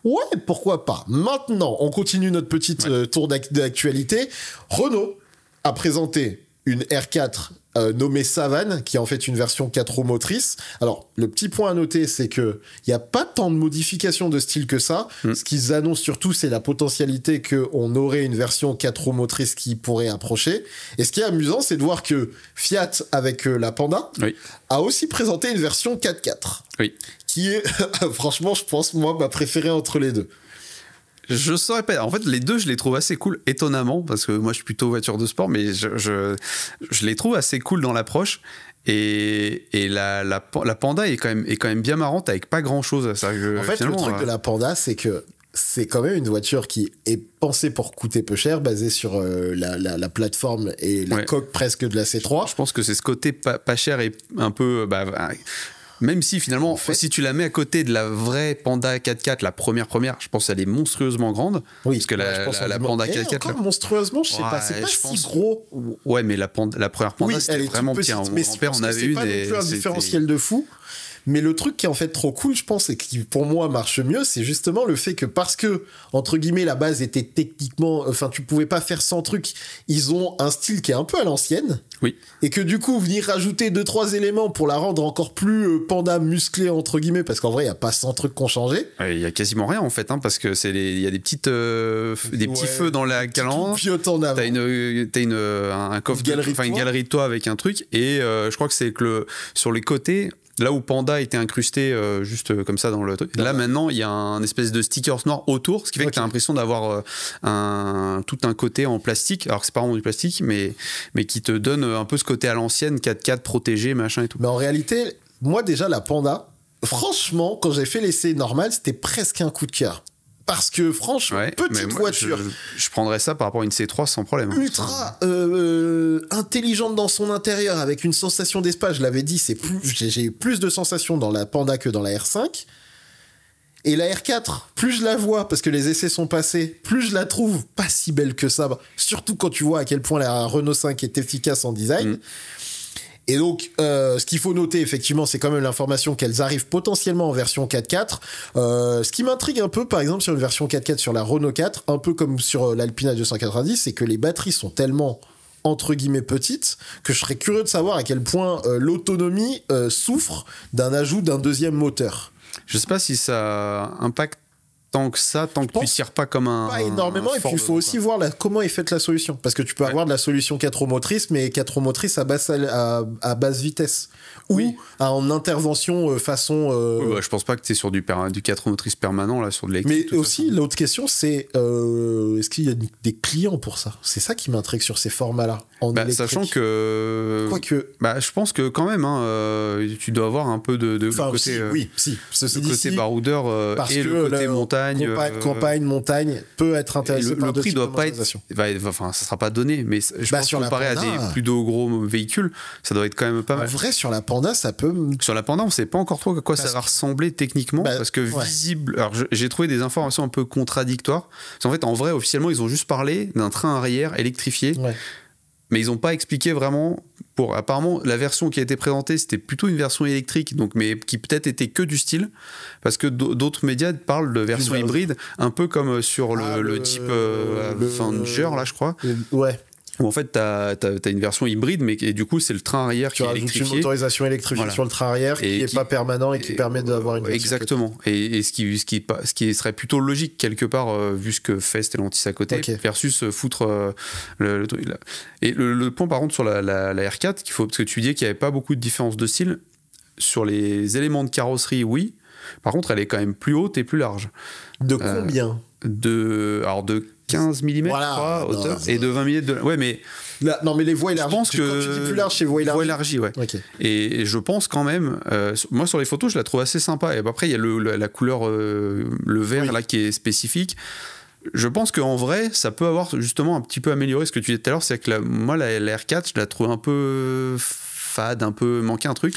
ouais, pourquoi pas. Maintenant, on continue notre petite tour d'actualité. Renault a présenté une R4 nommée Savane, qui est en fait une version 4 roues motrices. Alors, le petit point à noter, c'est que il n'y a pas tant de modifications de style que ça. Ce qu'ils annoncent surtout, c'est la potentialité qu'on aurait une version 4 roues motrices qui pourrait approcher. Et ce qui est amusant, c'est de voir que Fiat, avec la Panda, a aussi présenté une version 4x4. Oui. Qui est, franchement, je pense, moi, ma préférée entre les deux. Je saurais pas. En fait, les deux, je les trouve assez cool, étonnamment, parce que moi, je suis plutôt voiture de sport, mais je les trouve assez cool dans l'approche. Et la Panda est quand même bien marrante avec pas grand chose. En fait, le truc de la Panda, c'est que c'est quand même une voiture qui est pensée pour coûter peu cher, basée sur la plateforme et la coque presque de la C3. Je pense que c'est ce côté pas cher et un peu... même si finalement, si tu la mets à côté de la vraie Panda 4x4, la première, je pense qu'elle est monstrueusement grande. Oui, parce que la Panda 4x4... Encore monstrueusement, je sais pas, c'est pas si gros. Ouais, mais la première Panda, c'était vraiment petit. Mon grand-père en avait une. C'est pas non plus un différentiel de fou. Mais le truc qui est en fait trop cool, je pense, et qui pour moi marche mieux, c'est justement le fait que parce que, entre guillemets, la base était techniquement... Enfin, tu pouvais pas faire sans truc. Ils ont un style qui est un peu à l'ancienne. Oui. Et que du coup, venir rajouter 2-3 éléments pour la rendre encore plus Panda musclée, entre guillemets, parce qu'en vrai, il n'y a pas 100 trucs qui ont changé. Il y a quasiment rien, en fait, hein, parce que il y a des petites, des petits feux dans la calandre. En avant. T'as un coffre, une galerie de toit avec un truc, et je crois que c'est que sur les côtés... Là où Panda était incrusté juste comme ça dans le truc. Là maintenant il y a un espèce de stickers noir autour, ce qui fait que tu as l'impression d'avoir tout un côté en plastique, alors que c'est pas vraiment du plastique, mais qui te donne un peu ce côté à l'ancienne, 4x4 protégé, machin et tout. Mais en réalité, moi déjà la Panda, franchement, quand j'ai fait l'essai normal, c'était presque un coup de cœur. Parce que franchement, petite voiture. Je prendrais ça par rapport à une C3 sans problème. Ultra intelligente dans son intérieur, avec une sensation d'espace. Je l'avais dit, j'ai eu plus de sensations dans la Panda que dans la R5. Et la R4, plus je la vois, parce que les essais sont passés, plus je la trouve pas si belle que ça. Surtout quand tu vois à quel point la Renault 5 est efficace en design. Et donc, ce qu'il faut noter, effectivement, c'est quand même l'information qu'elles arrivent potentiellement en version 4x4. Ce qui m'intrigue un peu, par exemple, sur une version 4x4 sur la Renault 4, un peu comme sur l'Alpina 290, c'est que les batteries sont tellement, entre guillemets, petites, que je serais curieux de savoir à quel point l'autonomie souffre d'un ajout d'un deuxième moteur. Je sais pas si ça impacte tant que tu tires pas comme un... Pas énormément, et puis il faut aussi voir comment est faite la solution. Parce que tu peux avoir de la solution 4 roues motrices, mais 4 roues motrices à basse vitesse. Ou en intervention façon... je pense pas que tu es sur du 4 roues motrices permanent, là, sur de l'électrique. Mais aussi, l'autre question, c'est est-ce qu'il y a des clients pour ça ? C'est ça qui m'intrigue sur ces formats-là. Sachant que... Quoique... je pense que quand même, tu dois avoir un peu de côté... Le côté baroudeur et le côté montagne. Campagne, montagne peut être intéressant. Le prix doit pas être... ça sera pas donné, mais je pense que comparé à des plus gros véhicules, ça doit être quand même pas mal. En vrai, sur la Panda, ça peut... Sur la Panda, on sait pas encore trop à quoi ça va ressembler techniquement, parce que visible... Alors, j'ai trouvé des informations un peu contradictoires. Parce qu'en fait, en vrai, officiellement, ils ont juste parlé d'un train arrière électrifié. Mais ils n'ont pas expliqué vraiment. Apparemment, la version qui a été présentée, c'était plutôt une version électrique, mais qui peut-être était que du style, parce que d'autres médias parlent de version hybride, un peu comme sur le type Avenger, là, je crois. Où en fait, t'as une version hybride, mais du coup, c'est le train arrière qui est électrifié. Tu rajoutes une motorisation électrifiée sur le train arrière qui n'est pas permanent et qui permet d'avoir une version. Exactement. Et ce qui serait plutôt logique, quelque part, vu ce que fait Stellantis à côté, versus foutre le truc là. Et le point, par contre, sur la R4, parce que tu disais qu'il n'y avait pas beaucoup de différence de style, sur les éléments de carrosserie, oui. Par contre, elle est quand même plus haute et plus large. De combien de 15 mm, je crois, hauteur, et de 20 mm. Ouais, mais... non, mais les voies élargies. Je pense que... Quand tu dis plus large, c'est voies élargies. Ouais. Et je pense quand même... moi, sur les photos, je la trouve assez sympa. Et après, il y a la couleur, le vert, là, qui est spécifique. Je pense qu'en vrai, ça peut avoir justement un petit peu amélioré ce que tu disais tout à l'heure. C'est que moi, la R4, je la trouve un peu fade, un peu manqué un truc.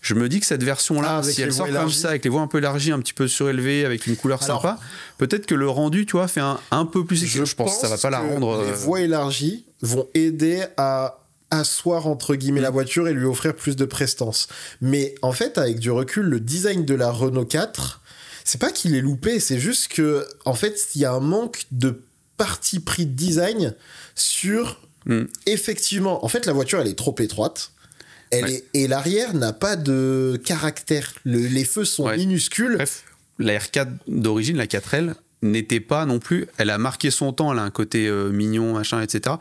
Je me dis que cette version-là, si elle sort comme ça, avec les voies un peu élargies, un petit peu surélevées, avec une couleur sympa, peut-être que le rendu, tu vois, fait un peu plus... Je pense que ça va pas la rendre... Les voies élargies vont aider à asseoir, entre guillemets, la voiture et lui offrir plus de prestance. Mais en fait, avec du recul, le design de la Renault 4, c'est pas qu'il est loupé, c'est juste que, en fait, il y a un manque de parti pris de design sur effectivement, en fait, la voiture, elle est trop étroite. Et l'arrière n'a pas de caractère. Les feux sont minuscules. Bref, la R4 d'origine, la 4L, n'était pas non plus... Elle a marqué son temps, elle a un côté mignon, machin, etc.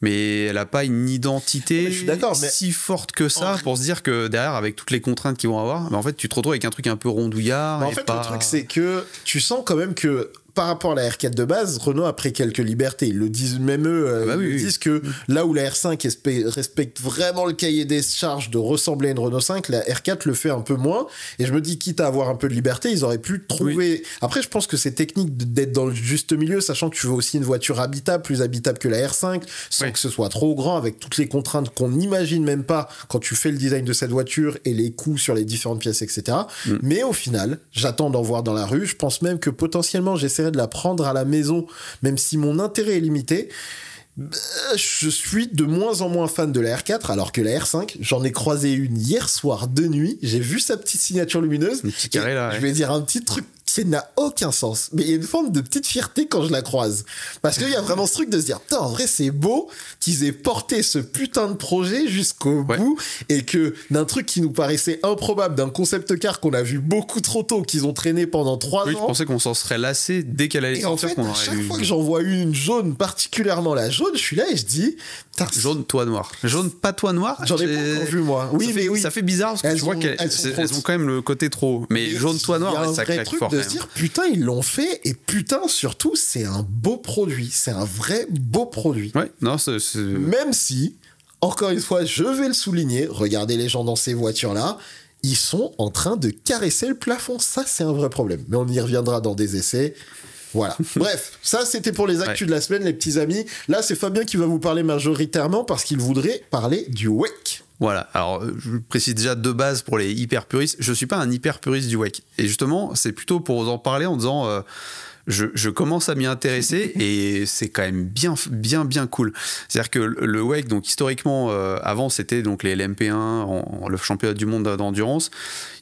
Mais elle n'a pas une identité si forte que ça pour se dire que derrière, avec toutes les contraintes qu'ils vont avoir, en fait, tu te retrouves avec un truc un peu rondouillard. En fait, le truc, c'est que tu sens quand même que par rapport à la R4 de base, Renault a pris quelques libertés. Ils le disent même eux, disent que là où la R5 respecte vraiment le cahier des charges de ressembler à une Renault 5, la R4 le fait un peu moins. Et je me dis, quitte à avoir un peu de liberté, ils auraient pu trouver... Après, je pense que c'est technique d'être dans le juste milieu, sachant que tu veux aussi une voiture habitable, plus habitable que la R5, sans que ce soit trop grand, avec toutes les contraintes qu'on n'imagine même pas quand tu fais le design de cette voiture et les coûts sur les différentes pièces, etc. Mais au final, j'attends d'en voir dans la rue. Je pense même que potentiellement, j'essaierai de la prendre à la maison, même si mon intérêt est limité. Je suis de moins en moins fan de la R4, alors que la R5, j'en ai croisé une hier soir de nuit, j'ai vu sa petite signature lumineuse, carré là, je vais dire un petit truc qui n'a aucun sens, mais il y a une forme de petite fierté quand je la croise, parce qu'il y a vraiment ce truc de se dire, putain, en vrai c'est beau qu'ils aient porté ce putain de projet jusqu'au bout, et que d'un truc qui nous paraissait improbable, d'un concept car qu'on a vu beaucoup trop tôt, qu'ils ont traîné pendant 3 ans. Je pensais qu'on s'en serait lassé dès qu'elle allait sortir. Et en fait, à chaque fois que j'en vois une jaune, particulièrement la jaune, je suis là et je dis... Jaune, toit noir. Jaune, pas toit noir. J'en ai pas encore vu, moi. Ça fait bizarre parce que tu vois qu'elles ont quand même le côté trop. Mais jaune, toit noir, ça claque fort. De se dire, putain, ils l'ont fait, et putain, surtout, c'est un beau produit. C'est un vrai beau produit. Ouais, non, c'est... Même si, encore une fois, je vais le souligner, regardez les gens dans ces voitures-là, ils sont en train de caresser le plafond. Ça, c'est un vrai problème. Mais on y reviendra dans des essais. Voilà. Bref, ça c'était pour les actus de la semaine, les petits amis. Là, c'est Fabien qui va vous parler majoritairement parce qu'il voudrait parler du WEC. Voilà, alors je précise déjà de base pour les hyper puristes, je suis pas un hyper puriste du WEC. Et justement, c'est plutôt pour vous en parler en disant... Je commence à m'y intéresser et c'est quand même bien cool. C'est-à-dire que le WEC, donc historiquement, avant c'était donc les LMP1, le championnat du monde d'endurance.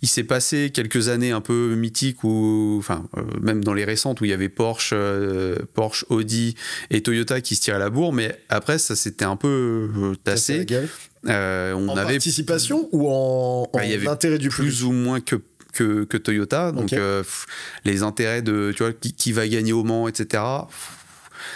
Il s'est passé quelques années un peu mythiques où, enfin, même dans les récentes où il y avait Porsche, Audi et Toyota qui se tiraient la bourre, mais après ça s'était un peu tassé. En participation ou en intérêt du public ? Plus ou moins que Toyota, donc les intérêts de, tu vois, qui va gagner au Mans, etc.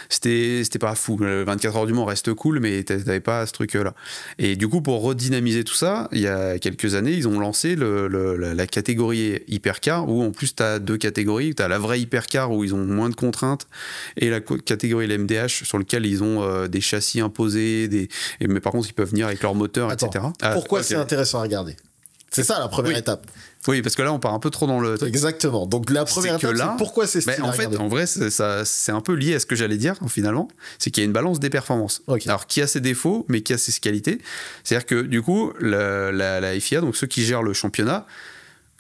C'était pas fou. Le 24 heures du Mans reste cool, mais t'avais pas ce truc-là. Et du coup, pour redynamiser tout ça, il y a quelques années, ils ont lancé la catégorie hypercar, où en plus t'as 2 catégories. T'as la vraie hypercar où ils ont moins de contraintes, et la catégorie LMDH sur lequel ils ont des châssis imposés, mais par contre ils peuvent venir avec leur moteur, etc. Pourquoi c'est intéressant à regarder ? C'est ça la première étape. Oui, parce que là, on part un peu trop dans le... Exactement. Donc, la première étape, c'est pourquoi c'est stylé à regarder. En vrai, c'est un peu lié à ce que j'allais dire, finalement. C'est qu'il y a une balance des performances. Alors, qui a ses défauts, mais qui a ses qualités. C'est-à-dire que, du coup, la FIA, donc ceux qui gèrent le championnat,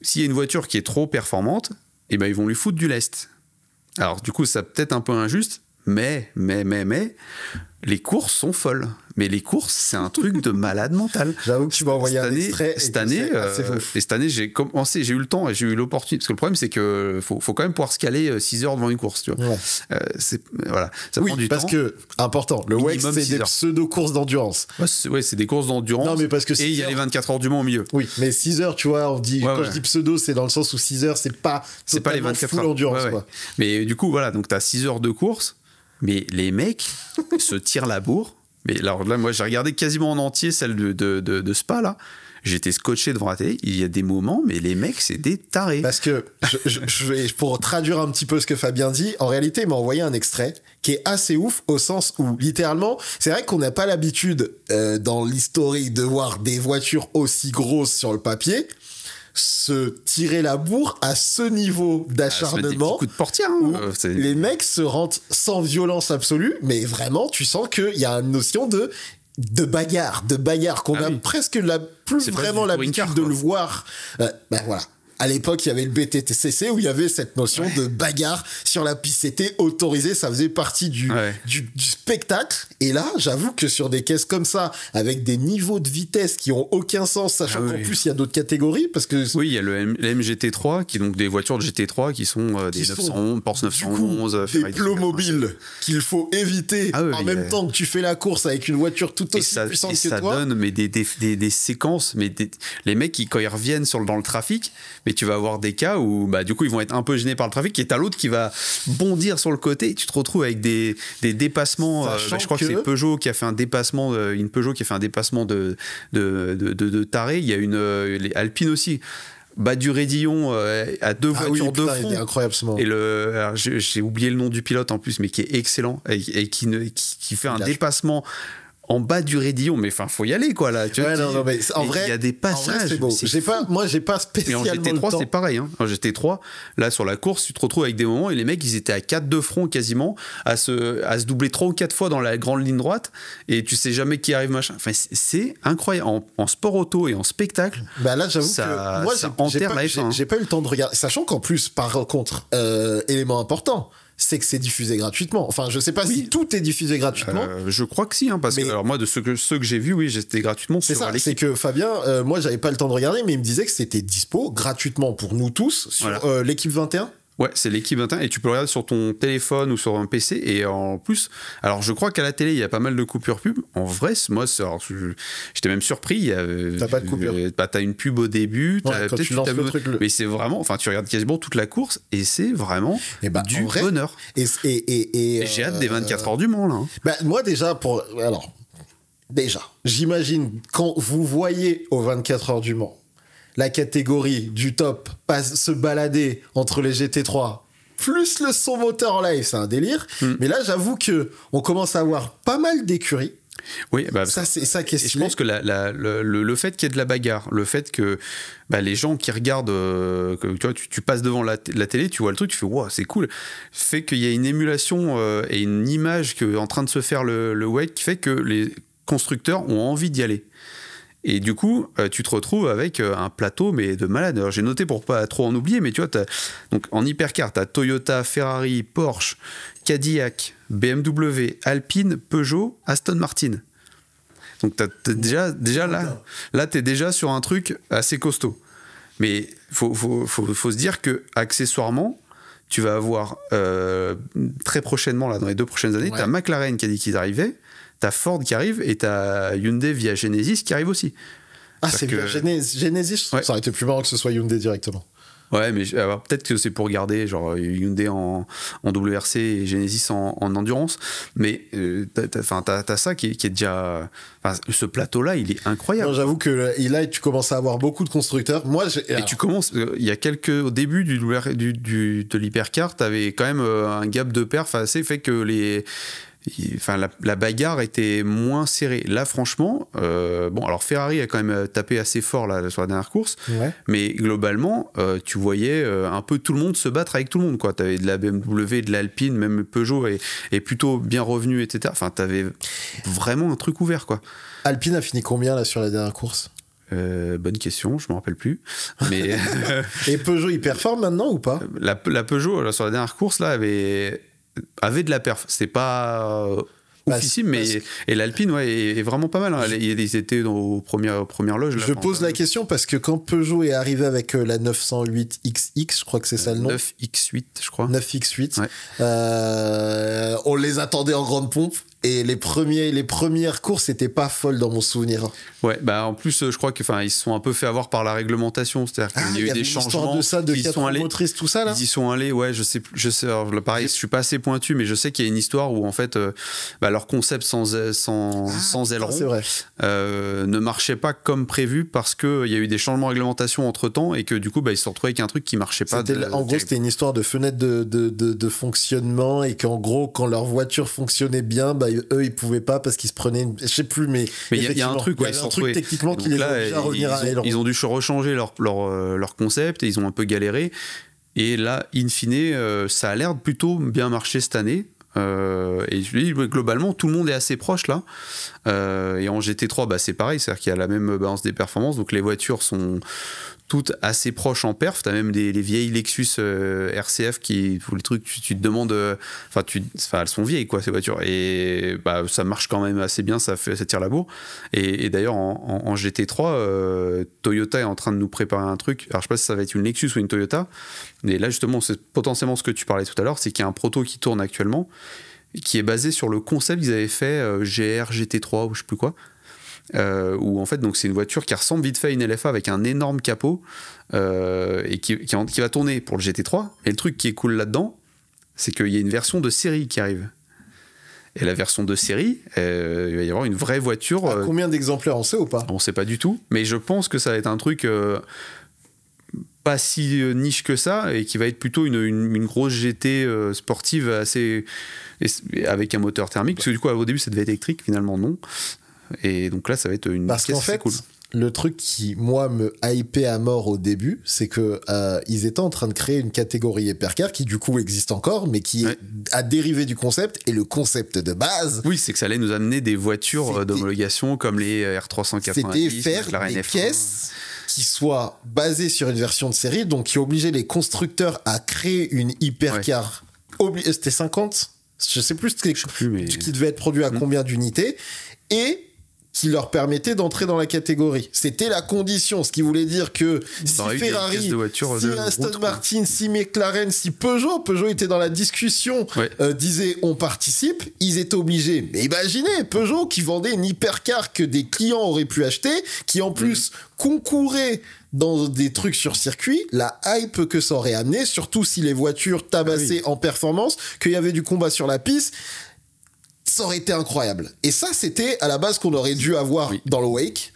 s'il y a une voiture qui est trop performante, eh ben, ils vont lui foutre du lest. Alors, du coup, ça peut-être un peu injuste, mais, les courses sont folles. Mais les courses, c'est un truc de malade mental. J'avoue que tu m'as envoyé un extrait. Cette année, j'ai eu le temps et j'ai eu l'opportunité. Parce que le problème, c'est que faut quand même pouvoir se caler 6 heures devant une course. Tu vois. Ouais. Voilà, ça prend du temps. Parce que, important, le WEC, c'est des pseudo-courses d'endurance. Ouais, c'est des courses d'endurance. Non, mais parce que et il y a les 24 heures du Mans au milieu. Oui, mais 6 heures, tu vois, on dit, quand je dis pseudo, c'est dans le sens où 6 heures, c'est pas les 24 heures endurance. Quoi. Mais du coup, voilà, donc t'as 6 heures de course, mais les mecs se tirent la bourre. Mais alors là, moi, j'ai regardé quasiment en entier celle de Spa, là. J'étais scotché devant la télé. Il y a des moments, mais les mecs, c'est des tarés. Parce que, pour traduire un petit peu ce que Fabien dit, en réalité, il m'a envoyé un extrait qui est assez ouf au sens où, littéralement, c'est vrai qu'on n'a pas l'habitude, dans l'historique, de voir des voitures aussi grosses sur le papier se tirer la bourre à ce niveau d'acharnement. Des coups de portière. Les mecs se rendent sans violence absolue, mais vraiment, tu sens qu'il y a une notion de bagarre qu'on a presque plus vraiment l'habitude de le voir. Voilà. à l'époque, il y avait le BTTCC où il y avait cette notion de bagarre sur la piste. C'était autorisé, ça faisait partie du spectacle. Et là, j'avoue que sur des caisses comme ça, avec des niveaux de vitesse qui ont aucun sens, sachant qu'en plus, il y a d'autres catégories. Parce que oui, il y a le MGT3, qui est donc des voitures de GT3 qui sont des 911, Porsche 911, des plots mobiles qu'il faut éviter en même temps que tu fais la course avec une voiture tout aussi puissante que toi. Ça donne mais des séquences, mais les mecs, quand ils reviennent dans le trafic, mais tu vas avoir des cas où bah, du coup ils vont être un peu gênés par le trafic et t'as l'autre qui va bondir sur le côté et tu te retrouves avec des dépassements. Je crois que c'est Peugeot qui a fait un dépassement, une Peugeot qui a fait un dépassement de taré. Il y a les Alpine aussi. Bas du Raidillon à deux voitures de front. Il est incroyable ce moment. Et j'ai oublié le nom du pilote en plus, mais qui est excellent et qui fait un dépassement en bas du Raidillon, mais enfin faut y aller quoi là. Mais en vrai, il y a des passages. C'est beau. Moi j'ai pas spécialement. Mais en GT3 c'est pareil. Hein. En GT3, là sur la course, tu te retrouves avec des moments et les mecs ils étaient à 4 de front quasiment, à se doubler 3 ou 4 fois dans la grande ligne droite et tu sais jamais qui arrive machin. Enfin c'est incroyable en sport auto et en spectacle. Bah là j'avoue que moi j'ai pas eu le temps de regarder, sachant qu'en plus par contre élément important. C'est que c'est diffusé gratuitement. Enfin, je sais pas si tout est diffusé gratuitement. Je crois que si, hein, parce que alors moi, de ceux que j'ai vus, oui, c'était gratuitement. C'est ça, c'est que Fabien, moi, j'avais pas le temps de regarder, mais il me disait que c'était dispo gratuitement pour nous tous sur l'équipe 21. Ouais, c'est l'équipe 21 et tu peux le regarder sur ton téléphone ou sur un PC et en plus, alors je crois qu'à la télé il y a pas mal de coupures pub. En vrai, moi, j'étais même surpris. T'as pas de coupure. T'as une pub au début, quand tu lances le truc. Mais c'est vraiment, enfin, tu regardes quasiment toute la course et c'est vraiment du bonheur. Et j'ai hâte des 24 heures du Mans là. Bah, moi déjà j'imagine quand vous voyez aux 24 heures du Mans la catégorie du top se balader entre les GT3 plus le son moteur en live, c'est un délire. Mais là, j'avoue que on commence à avoir pas mal d'écuries. Oui, bah, ça c'est ça qui est stylé. Je pense que le fait qu'il y ait de la bagarre, le fait que les gens qui regardent, que, tu vois, tu passes devant la télé, tu vois le truc, tu fais wow, c'est cool, fait qu'il y a une émulation et une image en train de se faire le WEC qui fait que les constructeurs ont envie d'y aller. Et du coup, tu te retrouves avec un plateau, mais de malade. Alors, j'ai noté pour pas trop en oublier, mais tu vois, donc, en hypercar, tu as Toyota, Ferrari, Porsche, Cadillac, BMW, Alpine, Peugeot, Aston Martin. Donc, t'as déjà là tu es déjà sur un truc assez costaud. Mais faut se dire que accessoirement, tu vas avoir très prochainement, là, dans les 2 prochaines années, tu as McLaren qui a dit qu'ils arrivaient. T'as Ford qui arrive et t'as Hyundai via Genesis qui arrive aussi. Ah, c'est via Genesis. Ça aurait été plus marrant que ce soit Hyundai directement. Ouais, mais peut-être que c'est pour garder genre Hyundai en WRC et Genesis en endurance. Mais t'as ça qui est déjà. Ce plateau-là, il est incroyable. Non, j'avoue que là, tu commences à avoir beaucoup de constructeurs. Tu commences. Il y a au début de l'hypercar, t'avais quand même un gap de perf assez fait que la bagarre était moins serrée. Là, franchement, alors Ferrari a quand même tapé assez fort là, sur la dernière course, mais globalement, tu voyais un peu tout le monde se battre avec tout le monde. Tu avais de la BMW, de l'Alpine, même Peugeot est plutôt bien revenu, etc. Enfin, tu avais vraiment un truc ouvert, quoi. Alpine a fini combien là sur la dernière course? Bonne question, je me rappelle plus. Mais et Peugeot, il performe maintenant ou pas? La Peugeot là, sur la dernière course là avait de la perf. C'est pas oufissime, mais et l'Alpine est vraiment pas mal. Hein. Ils étaient aux premières loges. Là, je pose la question parce que quand Peugeot est arrivé avec la 908XX, je crois que c'est ça le nom. 9X8, je crois. 9X8. Ouais. On les attendait en grande pompe. Et les premières courses n'étaient pas folles dans mon souvenir. Ouais, en plus, je crois qu'ils se sont un peu fait avoir par la réglementation. C'est-à-dire qu'il y a eu des changements. De ça, de 4 motrices, tout ça, là. Ils y sont allés, ouais, je sais. Alors, pareil, je suis pas assez pointu, mais je sais qu'il y a une histoire où, en fait, leur concept sans aileron c'est vrai. ne marchait pas comme prévu parce qu'il y a eu des changements de réglementation entre-temps et que, du coup, ils se sont retrouvés avec un truc qui marchait pas. En gros, c'était une histoire de fenêtre de fonctionnement et qu'en gros, quand leur voiture fonctionnait bien, eux ils pouvaient pas parce qu'ils se prenaient je sais plus mais il y a un truc techniquement qui les oblige à revenir à aileron. Ils ont dû rechanger leur concept et ils ont un peu galéré et là in fine ça a l'air de plutôt bien marcher cette année. Et je dis globalement tout le monde est assez proche là et en GT3 c'est pareil, c'est-à-dire qu'il y a la même balance des performances, donc les voitures sont toutes assez proches en perf. T'as même les vieilles Lexus RCF qui, pour les trucs, tu te demandes, elles sont vieilles quoi ces voitures, et ça marche quand même assez bien, ça tire la bourre. Et d'ailleurs en GT3, Toyota est en train de nous préparer un truc. Alors je sais pas si ça va être une Lexus ou une Toyota, mais là justement c'est potentiellement ce que tu parlais tout à l'heure, c'est qu'il y a un proto qui tourne actuellement, qui est basé sur le concept qu'ils avaient fait GR GT3 ou je sais plus quoi. Où en fait donc c'est une voiture qui ressemble vite fait à une LFA avec un énorme capot et qui va tourner pour le GT3, et le truc qui est cool là-dedans, c'est qu'il y a une version de série qui arrive, et la version de série il va y avoir une vraie voiture. Combien d'exemplaires on sait ou pas? On sait pas du tout, mais je pense que ça va être un truc pas si niche que ça, et qui va être plutôt une grosse GT sportive assez, avec un moteur thermique, parce que du coup au début ça devait être électrique, finalement non. Et donc là, ça va être une Parce pièce qu'en fait, cool. Le truc qui, moi, me hypait à mort au début, c'est que ils étaient en train de créer une catégorie hypercar qui, du coup, existe encore, mais qui a dérivé du concept. Et le concept de base... Oui, c'est que ça allait nous amener des voitures d'homologation comme les R390, c'était faire des pièces qui soient basées sur une version de série, donc qui obligeait les constructeurs à créer une hypercar. C'était 50 ? Je sais plus, qui devait être produit à combien d'unités, et qui leur permettait d'entrer dans la catégorie. C'était la condition, ce qui voulait dire que si Ferrari, si Aston Martin, si McLaren, si Peugeot était dans la discussion, disait on participe, ils étaient obligés. Mais imaginez, Peugeot qui vendait une hypercar que des clients auraient pu acheter, qui en plus concourait dans des trucs sur circuit, la hype que ça aurait amené, surtout si les voitures tabassaient en performance, qu'il y avait du combat sur la piste, ça aurait été incroyable. Et ça, c'était à la base qu'on aurait dû avoir dans le Wake,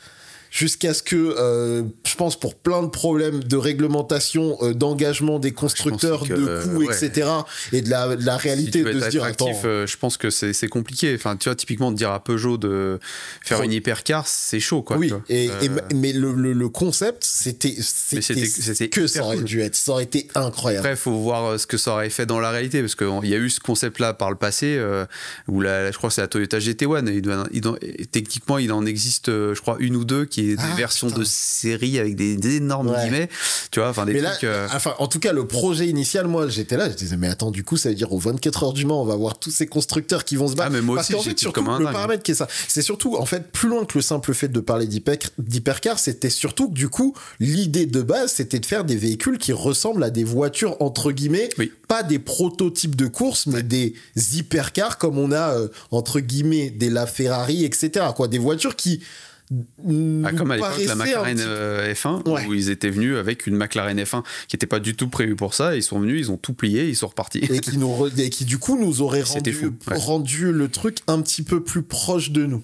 jusqu'à ce que, je pense, pour plein de problèmes de réglementation, d'engagement des constructeurs, de coûts, etc., et de la réalité de se dire, attends... je pense que c'est compliqué. Enfin, tu vois, typiquement, de dire à Peugeot de faire une hypercar, c'est chaud, quoi. Oui, mais le concept, c'était que ça aurait dû être. Ça aurait été incroyable. Après, il faut voir ce que ça aurait fait dans la réalité, parce qu'il y a eu ce concept-là par le passé, où je crois que c'est la Toyota GT1, techniquement, il en existe, je crois, une ou deux qui des versions de série avec des énormes guillemets, tu vois, enfin des trucs. En tout cas, le projet initial, moi, j'étais là, je disais, mais attends, du coup, ça veut dire aux 24 heures du Mans, on va voir tous ces constructeurs qui vont se battre. Mais moi parce aussi, qu'en fait, surtout, le paramètre qui est ça, c'est surtout, en fait, plus loin que le simple fait de parler d'hypercar, c'était surtout que, du coup, l'idée de base, c'était de faire des véhicules qui ressemblent à des voitures, entre guillemets, pas des prototypes de course, mais des hypercars, comme on a, entre guillemets, des LaFerrari, etc., quoi, des voitures qui comme à l'époque la McLaren F1 où ils étaient venus avec une McLaren F1 qui n'était pas du tout prévue pour ça, ils sont venus, ils ont tout plié, ils sont repartis et qui du coup nous aurait rendu le truc un petit peu plus proche de nous,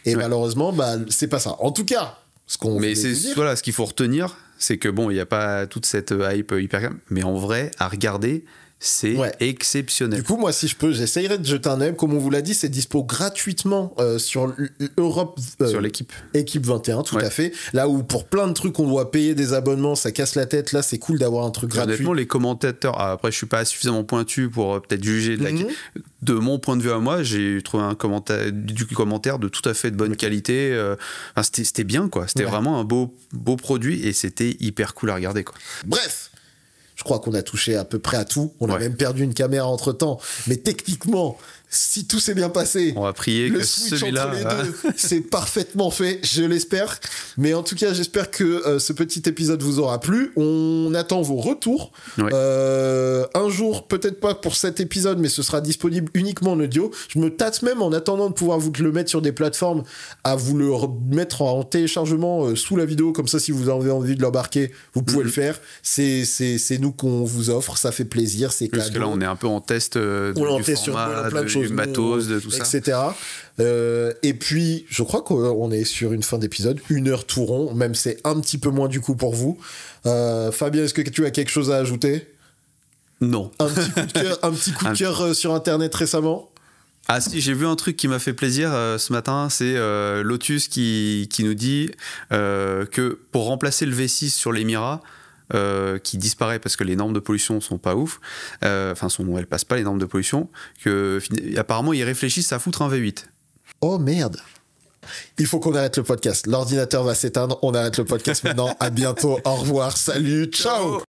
et malheureusement c'est pas ça, en tout cas ce qu'il faut retenir, c'est que bon, il n'y a pas toute cette hype hyper, mais en vrai à regarder c'est exceptionnel. Du coup, moi, si je peux, j'essayerai de jeter un œil. Comme on vous l'a dit, c'est dispo gratuitement sur Europe. Sur l'équipe. Équipe 21, tout à fait. Là où pour plein de trucs, on doit payer des abonnements, ça casse la tête. Là, c'est cool d'avoir un truc gratuit. Honnêtement, les commentateurs. Après, je suis pas suffisamment pointu pour peut-être juger de mon point de vue à moi. J'ai trouvé un commentaire de tout à fait de bonne qualité. C'était bien, quoi. C'était vraiment un beau produit et c'était hyper cool à regarder, quoi. Bref. Je crois qu'on a touché à peu près à tout. On a même perdu une caméra entre-temps. Mais techniquement, si tout s'est bien passé, on va prier le que switch celui-là, entre les deux, c'est parfaitement fait, je l'espère. Mais en tout cas, j'espère que ce petit épisode vous aura plu. On attend vos retours. Un jour, peut-être pas pour cet épisode, mais ce sera disponible uniquement en audio. Je me tâte même, en attendant de pouvoir vous le mettre sur des plateformes, à vous le mettre en téléchargement sous la vidéo. Comme ça, si vous avez envie de l'embarquer, vous pouvez le faire. C'est nous qu'on vous offre, ça fait plaisir, c'est cadeau. Parce que là, on est un peu en test du format, du matos, de tout ça. Etc. Et puis, je crois qu'on est sur une fin d'épisode, 1 heure tout rond, même c'est un petit peu moins du coup pour vous. Fabien, est-ce que tu as quelque chose à ajouter ? Non. Un petit coup de cœur sur Internet récemment ? Ah si, j'ai vu un truc qui m'a fait plaisir ce matin, c'est Lotus qui nous dit que pour remplacer le V6 sur l'Emira, qui disparaît parce que les normes de pollution sont pas ouf, elles passent pas les normes de pollution, que apparemment ils réfléchissent à foutre un V8. Oh merde. Il faut qu'on arrête le podcast. L'ordinateur va s'éteindre. On arrête le podcast maintenant. À bientôt. Au revoir. Salut. Ciao.